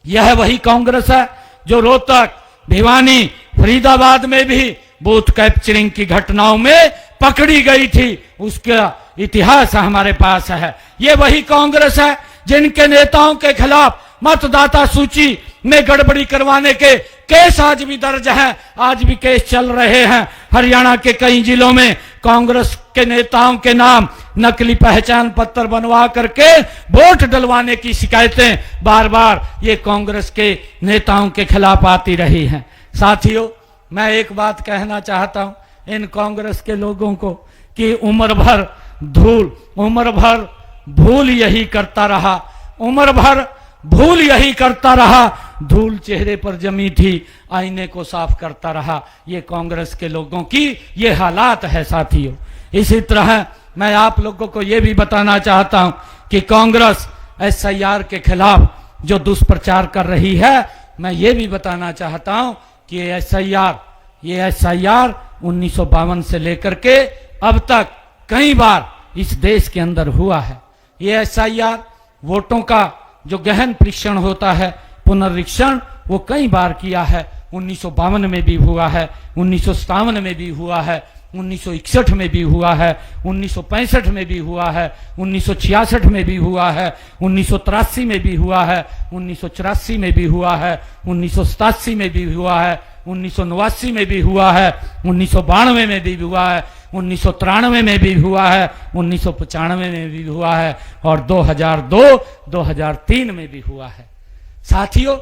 यह वही कांग्रेस है जो रोहतक, भिवानी, फरीदाबाद में भी बूथ कैप्चरिंग की घटनाओं में पकड़ी गई थी। उसका इतिहास हमारे पास है। ये वही कांग्रेस है जिनके नेताओं के खिलाफ मतदाता सूची में गड़बड़ी करवाने के केस आज भी दर्ज हैं, आज भी केस चल रहे हैं। हरियाणा के कई जिलों में कांग्रेस के नेताओं के नाम नकली पहचान पत्र बनवा करके वोट डलवाने की शिकायतें बार बार ये कांग्रेस के नेताओं के खिलाफ आती रही हैं। साथियों, मैं एक बात कहना चाहता हूं इन कांग्रेस के लोगों को कि उम्र भर भूल यही करता रहा, उम्र भर भूल यही करता रहा, धूल चेहरे पर जमी थी, आईने को साफ करता रहा। ये कांग्रेस के लोगों की ये हालात है साथियों। इसी तरह मैं आप लोगों को ये भी बताना चाहता हूं कि कांग्रेस SIR के खिलाफ जो दुष्प्रचार कर रही है, मैं ये भी बताना चाहता हूं कि ये SIR 1952 से लेकर के अब तक कई बार इस देश के अंदर हुआ है। ये SIR वोटों का जो गहन परीक्षण होता है, पुनरीक्षण, वो कई बार किया है। 1952 में भी हुआ है, 1957 में भी हुआ है, 1961 में भी हुआ है, 1965 में भी हुआ है, 1966 में भी हुआ है, 1983 में भी हुआ है, 1984 में भी हुआ है, 1987 में भी हुआ है, 1989 में भी हुआ है, 1992 में भी हुआ है, 1993 में भी हुआ है, 1995 में भी हुआ है और 2002-2003 में भी हुआ है। साथियों,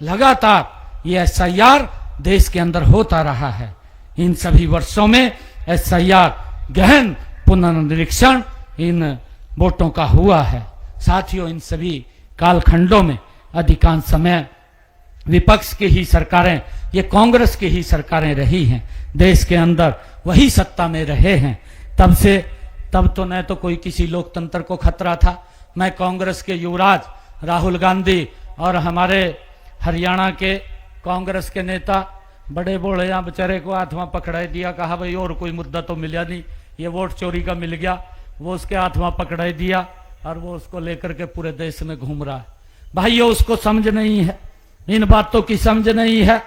लगातार ये SIR देश के अंदर होता रहा है। इन सभी वर्षों में एसआईआर गहन पुनर्निरीक्षण इन वोटों का हुआ है। साथियों, इन सभी कालखंडों में अधिकांश समय विपक्ष की ही सरकारें, ये कांग्रेस की ही सरकारें रही हैं, देश के अंदर वही सत्ता में रहे हैं। तब तो न तो कोई किसी लोकतंत्र को खतरा था। मैं कांग्रेस के युवराज राहुल गांधी और हमारे हरियाणा के कांग्रेस के नेता बड़े बोले यहाँ बेचारे को हाथ में पकड़ाई दिया, कहा भाई और कोई मुद्दा तो मिला नहीं, ये वोट चोरी का मिल गया, वो उसके हाथ में पकड़ाई दिया और वो उसको लेकर के पूरे देश में घूम रहा है। भाइयों, उसको समझ नहीं है, इन बातों की समझ नहीं है।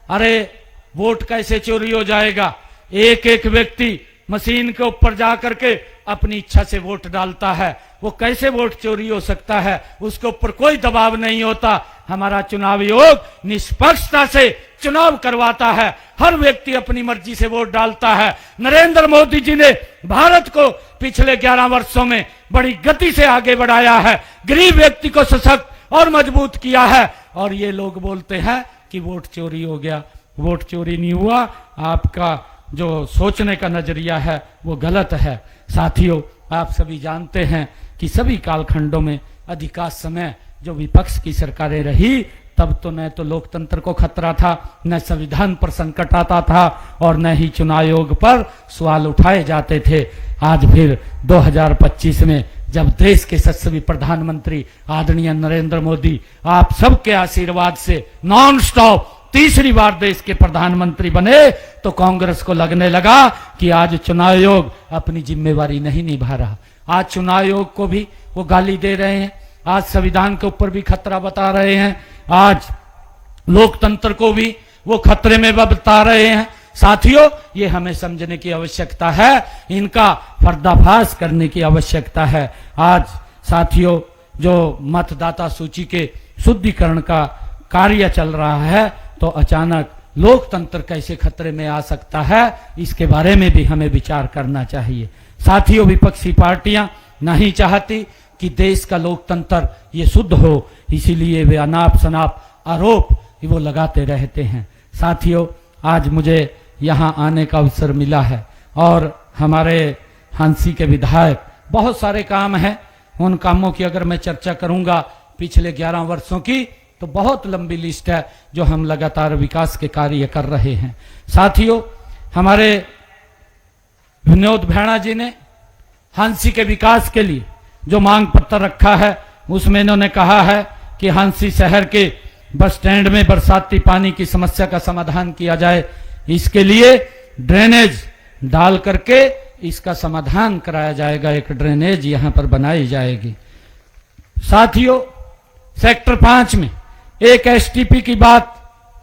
अरे वोट कैसे चोरी हो जाएगा? एक एक व्यक्ति मशीन के ऊपर जाकर के अपनी इच्छा से वोट डालता है, वो कैसे वोट चोरी हो सकता है? उसके ऊपर कोई दबाव नहीं होता। हमारा चुनाव आयोग निष्पक्षता से चुनाव करवाता है, हर व्यक्ति अपनी मर्जी से वोट डालता है। नरेंद्र मोदी जी ने भारत को पिछले 11 वर्षों में बड़ी गति से आगे बढ़ाया है, गरीब व्यक्ति को सशक्त और मजबूत किया है। और ये लोग बोलते हैं कि वोट चोरी हो गया। वोट चोरी नहीं हुआ, आपका जो सोचने का नजरिया है वो गलत है। साथियों, आप सभी जानते हैं कि सभी कालखंडों में अधिकांश समय जो विपक्ष की सरकारें रही, तब तो न तो लोकतंत्र को खतरा था, न संविधान पर संकट आता था और न ही चुनाव आयोग पर सवाल उठाए जाते थे। आज फिर 2025 में जब देश के यशस्वी प्रधानमंत्री आदरणीय नरेंद्र मोदी आप सबके आशीर्वाद से नॉन स्टॉप तीसरी बार देश के प्रधानमंत्री बने, तो कांग्रेस को लगने लगा कि आज चुनाव आयोग अपनी जिम्मेवारी नहीं निभा रहा। आज चुनाव आयोग को भी वो गाली दे रहे हैं, आज संविधान के ऊपर भी खतरा बता रहे हैं, आज लोकतंत्र को भी वो खतरे में बता रहे हैं। साथियों, ये हमें समझने की आवश्यकता है, इनका पर्दाफाश करने की आवश्यकता है। आज साथियों, जो मतदाता सूची के शुद्धिकरण का कार्य चल रहा है, तो अचानक लोकतंत्र कैसे खतरे में आ सकता है, इसके बारे में भी हमें विचार करना चाहिए। साथियों, विपक्षी पार्टियां नहीं चाहती कि देश का लोकतंत्र ये शुद्ध हो, इसीलिए वे अनाप शनाप आरोप वो लगाते रहते हैं। साथियों, आज मुझे यहाँ आने का अवसर मिला है और हमारे हांसी के विधायक, बहुत सारे काम हैं, उन कामों की अगर मैं चर्चा करूंगा पिछले 11 वर्षों की, तो बहुत लंबी लिस्ट है जो हम लगातार विकास के कार्य कर रहे हैं। साथियों, हमारे विनोद भेड़ा जी ने हांसी के विकास के लिए जो मांग पत्र रखा है, उसमें इन्होंने कहा है कि हांसी शहर के बस स्टैंड में बरसाती पानी की समस्या का समाधान किया जाए, इसके लिए ड्रेनेज डाल करके इसका समाधान कराया जाएगा, एक ड्रेनेज यहां पर बनाई जाएगी। साथियों, सेक्टर 5 में एक एसटीपी की बात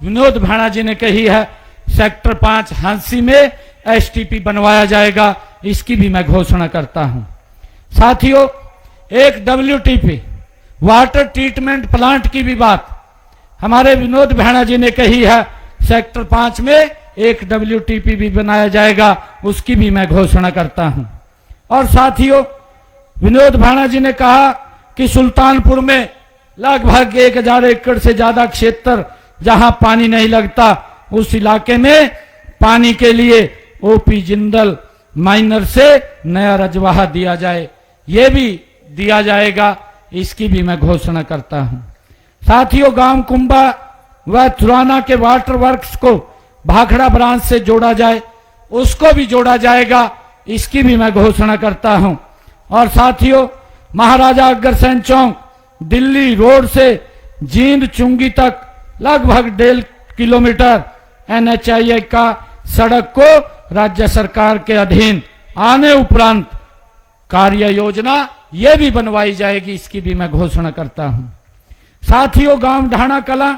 विनोद भेड़ा जी ने कही है, सेक्टर 5 हांसी में एसटीपी बनवाया जाएगा, इसकी भी मैं घोषणा करता हूं। साथियों, एक डब्ल्यूटीपी वाटर ट्रीटमेंट प्लांट की भी बात हमारे विनोद भेड़ा जी ने कही है, सेक्टर 5 में एक डब्ल्यूटीपी भी बनाया जाएगा, उसकी भी मैं घोषणा करता हूं। और साथियों, विनोद भेड़ा जी ने कहा कि सुल्तानपुर में लगभग 1000 एकड़ से ज्यादा क्षेत्र जहां पानी नहीं लगता, उस इलाके में पानी के लिए ओपी जिंदल माइनर से नया रजवाहा दिया जाए, ये भी दिया जाएगा, इसकी भी मैं घोषणा करता हूं। साथियों, गांव कुंभा व थुराना के वाटर वर्क्स को भाखड़ा ब्रांच से जोड़ा जाए, उसको भी जोड़ा जाएगा, इसकी भी मैं घोषणा करता हूं। और साथियों, महाराजा अग्रसेन चौक दिल्ली रोड से जींद चुंगी तक लगभग 1.5 किलोमीटर NHAI का सड़क को राज्य सरकार के अधीन आने उपरांत कार्य योजना ये भी बनवाई जाएगी, इसकी भी मैं घोषणा करता हूं। साथियों, गांव ढाणा कला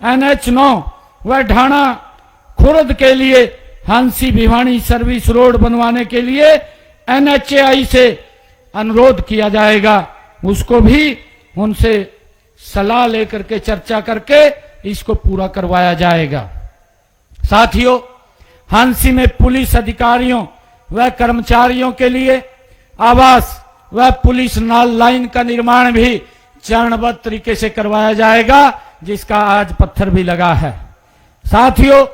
NH9 व ढाणा खुर्द के लिए हांसी भिवानी सर्विस रोड बनवाने के लिए NHAI से अनुरोध किया जाएगा, उसको भी उनसे सलाह लेकर के चर्चा करके इसको पूरा करवाया जाएगा। साथियों, हांसी में पुलिस अधिकारियों व कर्मचारियों के लिए आवास व पुलिस लाइन का निर्माण भी चरणबद्ध तरीके से करवाया जाएगा, जिसका आज पत्थर भी लगा है। साथियों,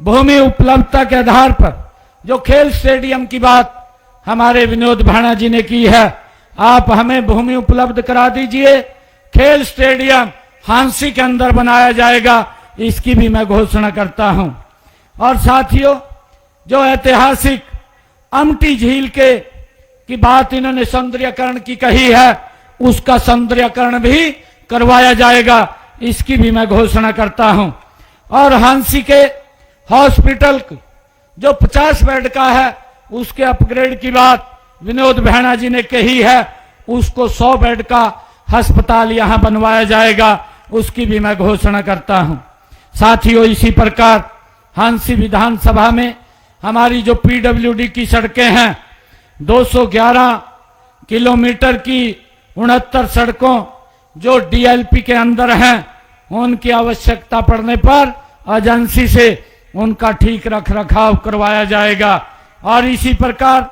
भूमि उपलब्धता के आधार पर जो खेल स्टेडियम की बात हमारे विनोद भाणा जी ने की है, आप हमें भूमि उपलब्ध करा दीजिए। खेल स्टेडियम हांसी के अंदर बनाया जाएगा, इसकी भी मैं घोषणा करता हूं। और साथियों, जो ऐतिहासिक अमटी झील के की बात इन्होंने सौंदर्यकरण की कही है, उसका सौंदर्यकरण भी करवाया जाएगा, इसकी भी मैं घोषणा करता हूं। और हांसी के हॉस्पिटल जो 50 बेड का है, उसके अपग्रेड की बात विनोद भाणा जी ने कही है, उसको 100 बेड का अस्पताल यहां बनवाया जाएगा, उसकी भी मैं घोषणा करता हूं। साथियों, इसी प्रकार हांसी विधानसभा में हमारी जो पीडब्ल्यूडी की सड़कें हैं, 211 किलोमीटर की 69 सड़कों जो डीएलपी के अंदर हैं, उनकी आवश्यकता पड़ने पर एजेंसी से उनका ठीक रख रखाव करवाया जाएगा। और इसी प्रकार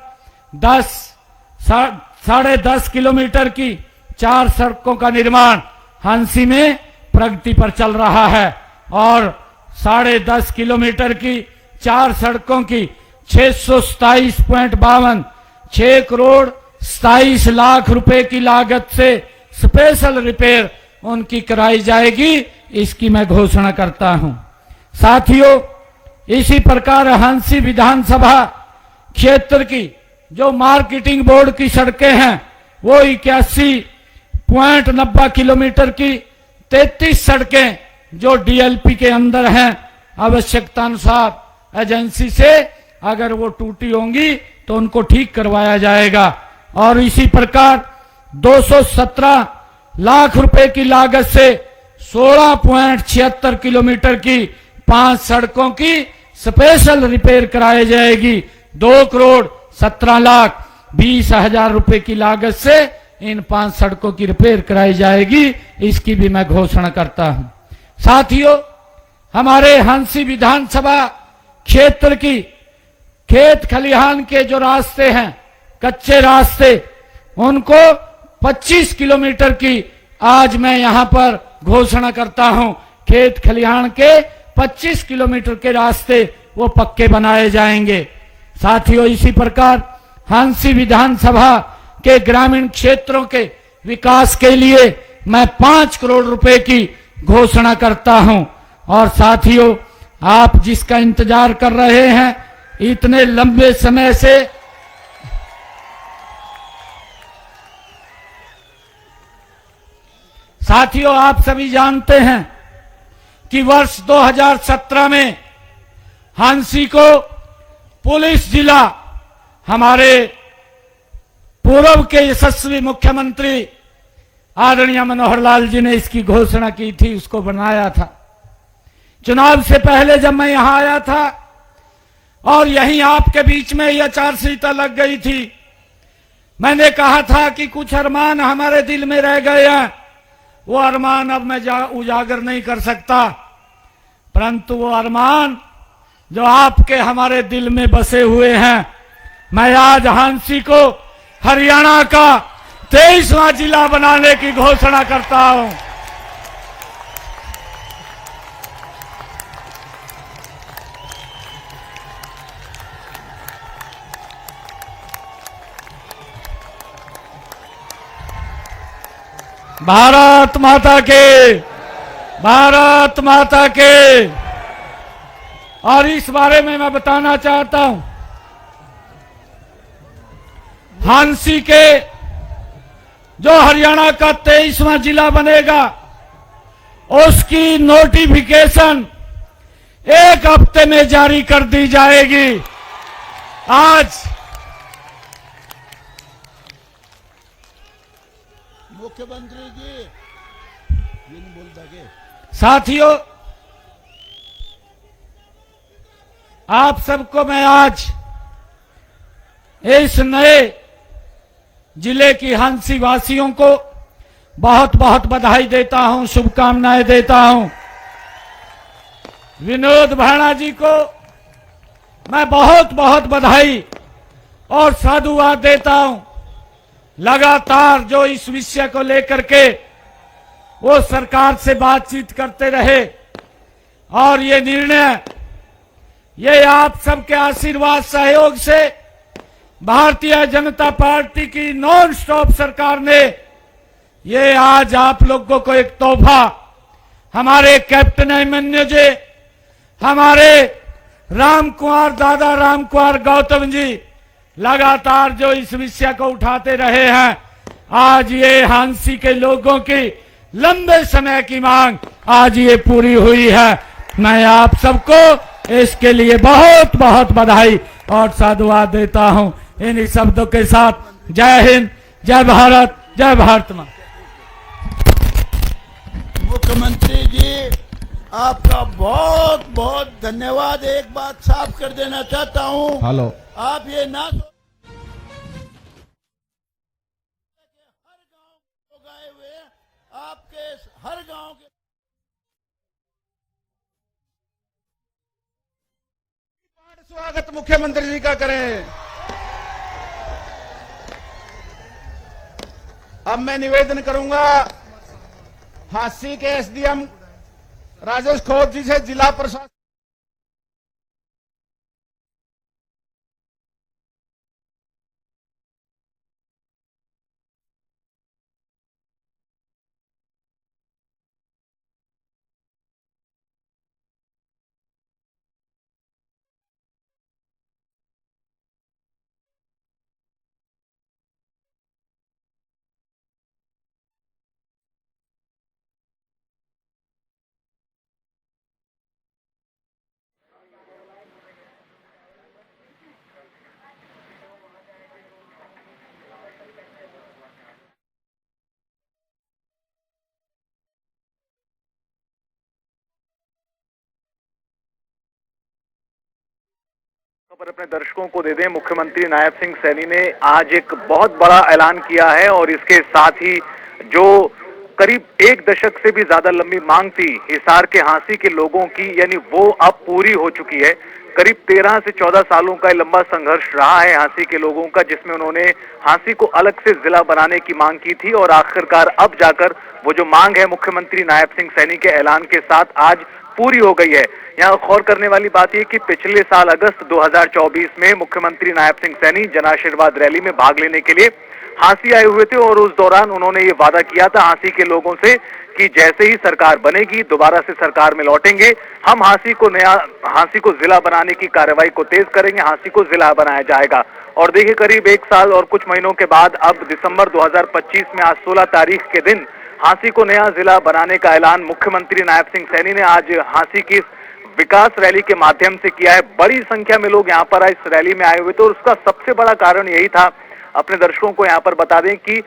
10-10.5 किलोमीटर की 4 सड़कों का निर्माण हांसी में प्रगति पर चल रहा है और 10.5 किलोमीटर की 4 सड़कों की 627.52 6 करोड़ 27 लाख रुपए की लागत से स्पेशल रिपेयर उनकी कराई जाएगी, इसकी मैं घोषणा करता हूं। साथियों, इसी प्रकार हांसी विधानसभा क्षेत्र की जो मार्केटिंग बोर्ड की सड़कें हैं, वो 81.90 किलोमीटर की 33 सड़कें जो डीएलपी के अंदर हैं, आवश्यकता अनुसार एजेंसी से अगर वो टूटी होंगी तो उनको ठीक करवाया जाएगा। और इसी प्रकार 217 लाख रुपए की लागत से 16.76 किलोमीटर की 5 सड़कों की स्पेशल रिपेयर कराई जाएगी। 2 करोड़ 17 लाख 20 हजार रुपए की लागत से इन 5 सड़कों की रिपेयर कराई जाएगी, इसकी भी मैं घोषणा करता हूं। साथियों, हमारे हांसी विधानसभा क्षेत्र की खेत खलिहान के जो रास्ते हैं, कच्चे रास्ते, उनको 25 किलोमीटर की आज मैं यहां पर घोषणा करता हूं। खेत खलिहान के 25 किलोमीटर के रास्ते वो पक्के बनाए जाएंगे। साथियों, इसी प्रकार हांसी विधानसभा के ग्रामीण क्षेत्रों के विकास के लिए मैं 5 करोड़ रुपए की घोषणा करता हूं। और साथियों, आप जिसका इंतजार कर रहे हैं इतने लंबे समय से, साथियों आप सभी जानते हैं कि वर्ष 2017 में हांसी को पुलिस जिला हमारे पूर्व के यशस्वी मुख्यमंत्री आदरणीय मनोहर लाल जी ने इसकी घोषणा की थी, उसको बनाया था। चुनाव से पहले जब मैं यहां आया था और यहीं आपके बीच में यह आचारसंहिता लग गई थी, मैंने कहा था कि कुछ अरमान हमारे दिल में रह गए हैं, वो अरमान अब मैं उजागर नहीं कर सकता, परंतु वो अरमान जो आपके हमारे दिल में बसे हुए हैं, मैं आज हांसी को हरियाणा का 23वां जिला बनाने की घोषणा करता हूं। भारत माता के, भारत माता के। और इस बारे में मैं बताना चाहता हूं, हांसी के जो हरियाणा का 23वां जिला बनेगा, उसकी नोटिफिकेशन 1 हफ्ते में जारी कर दी जाएगी। आज मुख्यमंत्री जी बोल दे। साथियों, आप सबको मैं आज इस नए जिले की हांसी वासियों को बहुत बहुत बधाई देता हूं, शुभकामनाएं देता हूं। विनोद भाणा जी को मैं बहुत बहुत बधाई और साधुवाद देता हूं। लगातार जो इस विषय को लेकर के वो सरकार से बातचीत करते रहे और ये निर्णय ये आप सबके आशीर्वाद सहयोग से भारतीय जनता पार्टी की नॉन स्टॉप सरकार ने ये आज आप लोगों को एक तोहफा, हमारे कैप्टन अभिमन्यु जी, हमारे दादा राम कुमार गौतम जी लगातार जो इस विषय को उठाते रहे हैं, आज ये हांसी के लोगों की लंबे समय की मांग आज ये पूरी हुई है। मैं आप सबको इसके लिए बहुत बहुत बधाई और साधुवाद देता हूं। इन्हीं शब्दों के साथ जय हिंद, जय भारत, जय भारत मां। मुख्यमंत्री जी, आपका बहुत बहुत धन्यवाद। एक बात साफ कर देना चाहता हूं, हेलो, आप ये ना हर गांव लोग आए हुए, आपके हर गांव के स्वागत मुख्यमंत्री जी का करें। अब मैं निवेदन करूंगा हांसी के एसडीएम राजेश खोत जी से जिला प्रशासन खबर अपने दर्शकों को दे दें। मुख्यमंत्री नायब सिंह सैनी ने आज एक बहुत बड़ा ऐलान किया है और इसके साथ ही जो करीब 1 दशक से भी ज्यादा लंबी मांग थी हिसार के हांसी के लोगों की, यानी वो अब पूरी हो चुकी है। करीब 13 से 14 सालों का लंबा संघर्ष रहा है हांसी के लोगों का, जिसमें उन्होंने हांसी को अलग से जिला बनाने की मांग की थी और आखिरकार अब जाकर वो जो मांग है मुख्यमंत्री नायब सिंह सैनी के ऐलान के साथ आज पूरी हो गई है। यहाँ गौर करने वाली बात यह कि पिछले साल अगस्त 2024 में मुख्यमंत्री नायब सिंह सैनी जन आशीर्वाद रैली में भाग लेने के लिए हांसी आए हुए थे और उस दौरान उन्होंने ये वादा किया था हांसी के लोगों से कि जैसे ही सरकार बनेगी दोबारा से सरकार में लौटेंगे, हम हांसी को जिला बनाने की कार्रवाई को तेज करेंगे, हांसी को जिला बनाया जाएगा। और देखिए करीब 1 साल और कुछ महीनों के बाद अब दिसंबर 2025 में आज 16 तारीख के दिन हांसी को नया जिला बनाने का ऐलान मुख्यमंत्री नायब सिंह सैनी ने आज हांसी की विकास रैली के माध्यम से किया है। बड़ी संख्या में लोग यहाँ पर इस रैली में आए हुए थे और उसका सबसे बड़ा कारण यही था, अपने दर्शकों को यहाँ पर बता दें कि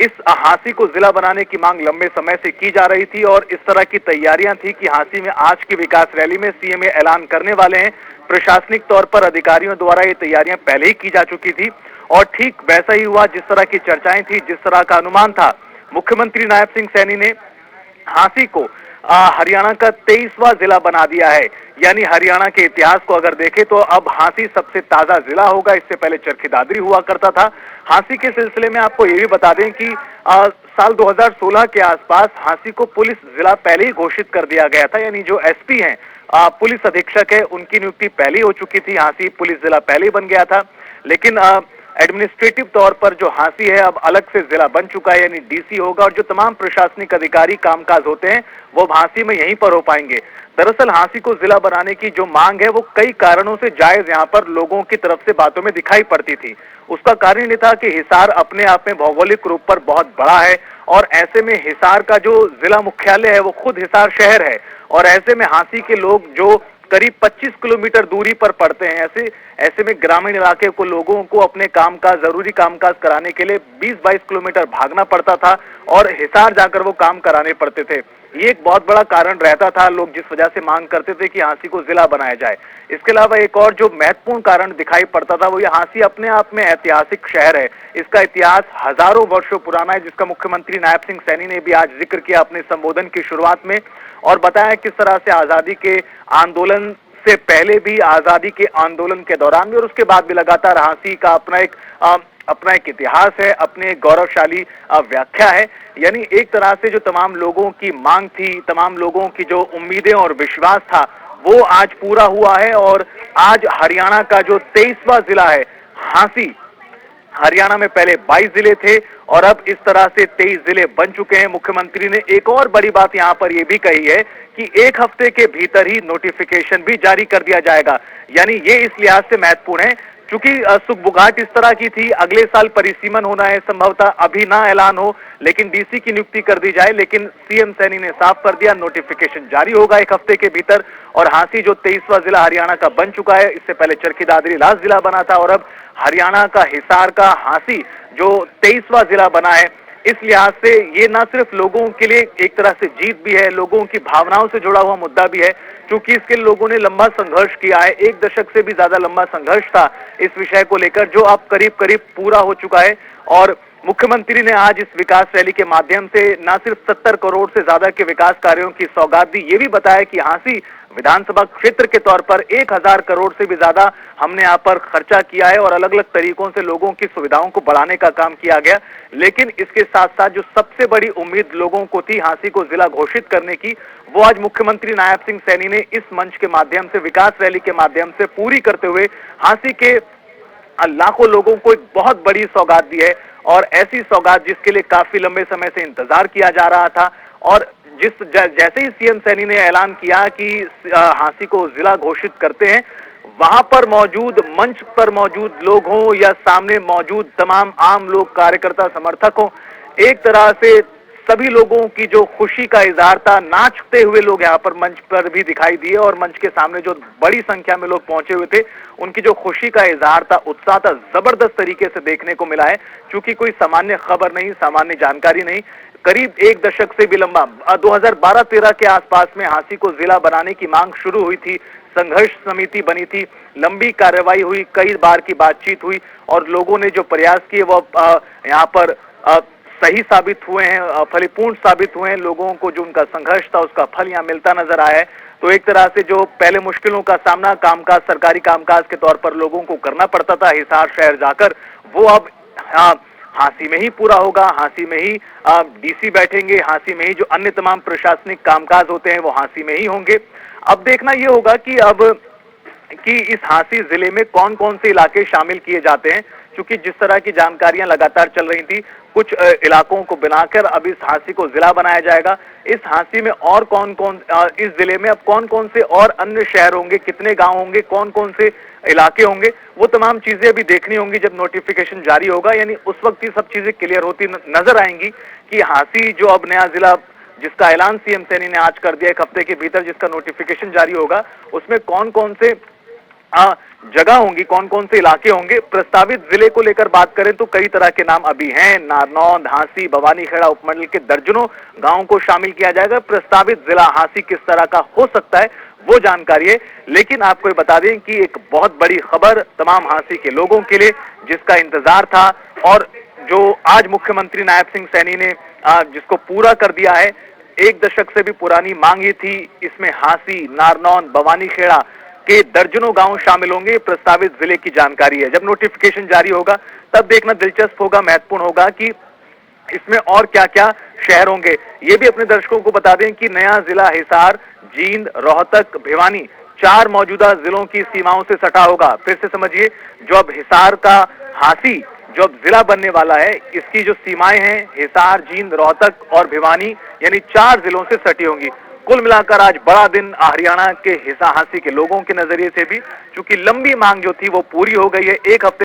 इस हांसी को जिला बनाने की मांग लंबे समय से की जा रही थी और इस तरह की तैयारियां थी कि हांसी में आज की विकास रैली में सीएम ऐलान करने वाले हैं। प्रशासनिक तौर पर अधिकारियों द्वारा ये तैयारियां पहले ही की जा चुकी थी और ठीक वैसा ही हुआ जिस तरह की चर्चाएं थी, जिस तरह का अनुमान था। मुख्यमंत्री नायब सिंह सैनी ने हांसी को हरियाणा का 23वां जिला बना दिया है। यानी हरियाणा के इतिहास को अगर देखें तो अब हांसी सबसे ताजा जिला होगा। इससे पहले चरखी दादरी हुआ करता था। हांसी के सिलसिले में आपको ये भी बता दें कि साल 2016 के आसपास हांसी को पुलिस जिला पहले ही घोषित कर दिया गया था। यानी जो एसपी हैं, पुलिस अधीक्षक है, उनकी नियुक्ति पहले ही हो चुकी थी। हांसी पुलिस जिला पहले ही बन गया था, लेकिन एडमिनिस्ट्रेटिव तौर पर जो हांसी है अब अलग से जिला बन चुका है, यानी डीसी होगा और जो तमाम प्रशासनिक अधिकारी कामकाज होते हैं वो हांसी में यहीं पर हो पाएंगे। दरअसल हांसी को जिला बनाने की जो मांग है वो कई कारणों से जायज यहाँ पर लोगों की तरफ से बातों में दिखाई पड़ती थी। उसका कारण ये था कि हिसार अपने आप में भौगोलिक रूप पर बहुत बड़ा है और ऐसे में हिसार का जो जिला मुख्यालय है वो खुद हिसार शहर है और ऐसे में हांसी के लोग जो करीब 25 किलोमीटर दूरी पर पड़ते हैं, ऐसे में ग्रामीण इलाके को लोगों को अपने जरूरी कामकाज कराने के लिए 20-22 किलोमीटर भागना पड़ता था और हिसार जाकर वो काम कराने पड़ते थे। ये एक बहुत बड़ा कारण रहता था, लोग जिस वजह से मांग करते थे कि हांसी को जिला बनाया जाए। इसके अलावा एक और जो महत्वपूर्ण कारण दिखाई पड़ता था वो ये हांसी अपने आप में ऐतिहासिक शहर है। इसका इतिहास हजारों वर्षों पुराना है, जिसका मुख्यमंत्री नायब सिंह सैनी ने भी आज जिक्र किया अपने संबोधन की शुरुआत में और बताया किस तरह से आजादी के आंदोलन से पहले भी, आजादी के आंदोलन के दौरान भी और उसके बाद भी लगातार हांसी का अपना एक इतिहास है, अपने गौरवशाली व्याख्या है। यानी एक तरह से जो तमाम लोगों की मांग थी, तमाम लोगों की जो उम्मीदें और विश्वास था वो आज पूरा हुआ है और आज हरियाणा का जो 23वां जिला है हांसी, हरियाणा में पहले 22 जिले थे और अब इस तरह से 23 जिले बन चुके हैं। मुख्यमंत्री ने एक और बड़ी बात यहां पर यह भी कही है कि एक हफ्ते के भीतर ही नोटिफिकेशन भी जारी कर दिया जाएगा। यानी ये इस लिहाज से महत्वपूर्ण है क्योंकि सुखबुगाहट इस तरह की थी, अगले साल परिसीमन होना है, संभवतः अभी ना ऐलान हो लेकिन डीसी की नियुक्ति कर दी जाए, लेकिन सीएम सैनी ने साफ कर दिया नोटिफिकेशन जारी होगा एक हफ्ते के भीतर। और हांसी जो 23वां जिला हरियाणा का बन चुका है, इससे पहले चरखी दादरी लास्ट जिला बना था और अब हरियाणा का हिसार का हांसी जो 23वां जिला बना है, इस लिहाज से ये ना सिर्फ लोगों के लिए एक तरह से जीत भी है, लोगों की भावनाओं से जुड़ा हुआ मुद्दा भी है, क्योंकि इसके लोगों ने लंबा संघर्ष किया है, एक दशक से भी ज्यादा लंबा संघर्ष था इस विषय को लेकर, जो अब करीब करीब पूरा हो चुका है। और मुख्यमंत्री ने आज इस विकास रैली के माध्यम से न सिर्फ 70 करोड़ से ज्यादा के विकास कार्यों की सौगात दी, ये भी बताया कि हांसी विधानसभा क्षेत्र के तौर पर 1000 करोड़ से भी ज्यादा हमने यहाँ पर खर्चा किया है और अलग अलग तरीकों से लोगों की सुविधाओं को बढ़ाने का काम किया गया। लेकिन इसके साथ साथ जो सबसे बड़ी उम्मीद लोगों को थी हांसी को जिला घोषित करने की, वो आज मुख्यमंत्री नायब सिंह सैनी ने इस मंच के माध्यम से, विकास रैली के माध्यम से पूरी करते हुए हांसी के लाखों लोगों को एक बहुत बड़ी सौगात दी है। और ऐसी सौगात जिसके लिए काफी लंबे समय से इंतजार किया जा रहा था। और जैसे ही सीएम सैनी ने ऐलान किया कि हांसी को जिला घोषित करते हैं, वहां पर मौजूद, मंच पर मौजूद लोग हों या सामने मौजूद तमाम आम लोग, कार्यकर्ता, समर्थक हों, एक तरह से सभी लोगों की जो खुशी का इजहार था, नाचते हुए लोग यहाँ पर मंच पर भी दिखाई दिए और मंच के सामने जो बड़ी संख्या में लोग पहुंचे हुए थे, उनकी जो खुशी का इजहार था, उत्साह था, जबरदस्त तरीके से देखने को मिला है। क्योंकि कोई सामान्य खबर नहीं, सामान्य जानकारी नहीं, करीब एक दशक से भी लंबा 2012-13 के आसपास में हांसी को जिला बनाने की मांग शुरू हुई थी, संघर्ष समिति बनी थी, लंबी कार्रवाई हुई, कई बार की बातचीत हुई और लोगों ने जो प्रयास किए वो यहाँ पर सही साबित हुए हैं, फलीपूर्ण साबित हुए हैं। लोगों को जो उनका संघर्ष था उसका फल यहाँ मिलता नजर आया है। तो एक तरह से जो पहले मुश्किलों का सामना कामकाज, सरकारी कामकाज के तौर पर लोगों को करना पड़ता था हिसार शहर जाकर, वो अब हांसी में ही पूरा होगा। हांसी में ही डीसी बैठेंगे, हांसी में ही जो अन्य तमाम प्रशासनिक कामकाज होते हैं वो हांसी में ही होंगे। अब देखना ये होगा कि इस हांसी जिले में कौन कौन से इलाके शामिल किए जाते हैं, क्योंकि जिस तरह की जानकारियां लगातार चल रही थी, कुछ इलाकों को बनाकर अब इस हांसी को जिला बनाया जाएगा। इस हांसी में और कौन कौन, इस जिले में अब कौन कौन से और अन्य शहर होंगे, कितने गांव होंगे, कौन कौन से इलाके होंगे, वो तमाम चीजें अभी देखनी होंगी जब नोटिफिकेशन जारी होगा। यानी उस वक्त ये सब चीजें क्लियर होती नजर आएंगी कि हांसी जो अब नया जिला, जिसका ऐलान सीएम सैनी ने आज कर दिया एक हफ्ते के भीतर, जिसका नोटिफिकेशन जारी होगा, उसमें कौन कौन से जगह होंगी, कौन कौन से इलाके होंगे। प्रस्तावित जिले को लेकर बात करें तो कई तरह के नाम अभी हैं, नारनौंद, हांसी, भवानीखेड़ा उपमंडल के दर्जनों गांवों को शामिल किया जाएगा। प्रस्तावित जिला हांसी किस तरह का हो सकता है वो जानकारी है, लेकिन आपको ये बता दें कि एक बहुत बड़ी खबर तमाम हांसी के लोगों के लिए, जिसका इंतजार था और जो आज मुख्यमंत्री नायब सिंह सैनी ने जिसको पूरा कर दिया है, एक दशक से भी पुरानी मांग ही थी। इसमें हांसी, नारनौंद, भवानीखेड़ा के दर्जनों गांव शामिल होंगे, प्रस्तावित जिले की जानकारी है। जब नोटिफिकेशन जारी होगा तब देखना दिलचस्प होगा, महत्वपूर्ण होगा कि इसमें और क्या क्या शहर होंगे। ये भी अपने दर्शकों को बता दें कि नया जिला हिसार, जींद, रोहतक, भिवानी 4 मौजूदा जिलों की सीमाओं से सटा होगा। फिर से समझिए, जो अब हिसार का हांसी जो अब जिला बनने वाला है, इसकी जो सीमाएं हैं हिसार, जींद, रोहतक और भिवानी, यानी 4 जिलों से सटी होंगी। कुल मिलाकर आज बड़ा दिन हरियाणा के हांसी के लोगों के नजरिए से भी, क्योंकि लंबी मांग जो थी वो पूरी हो गई है। एक हफ्ते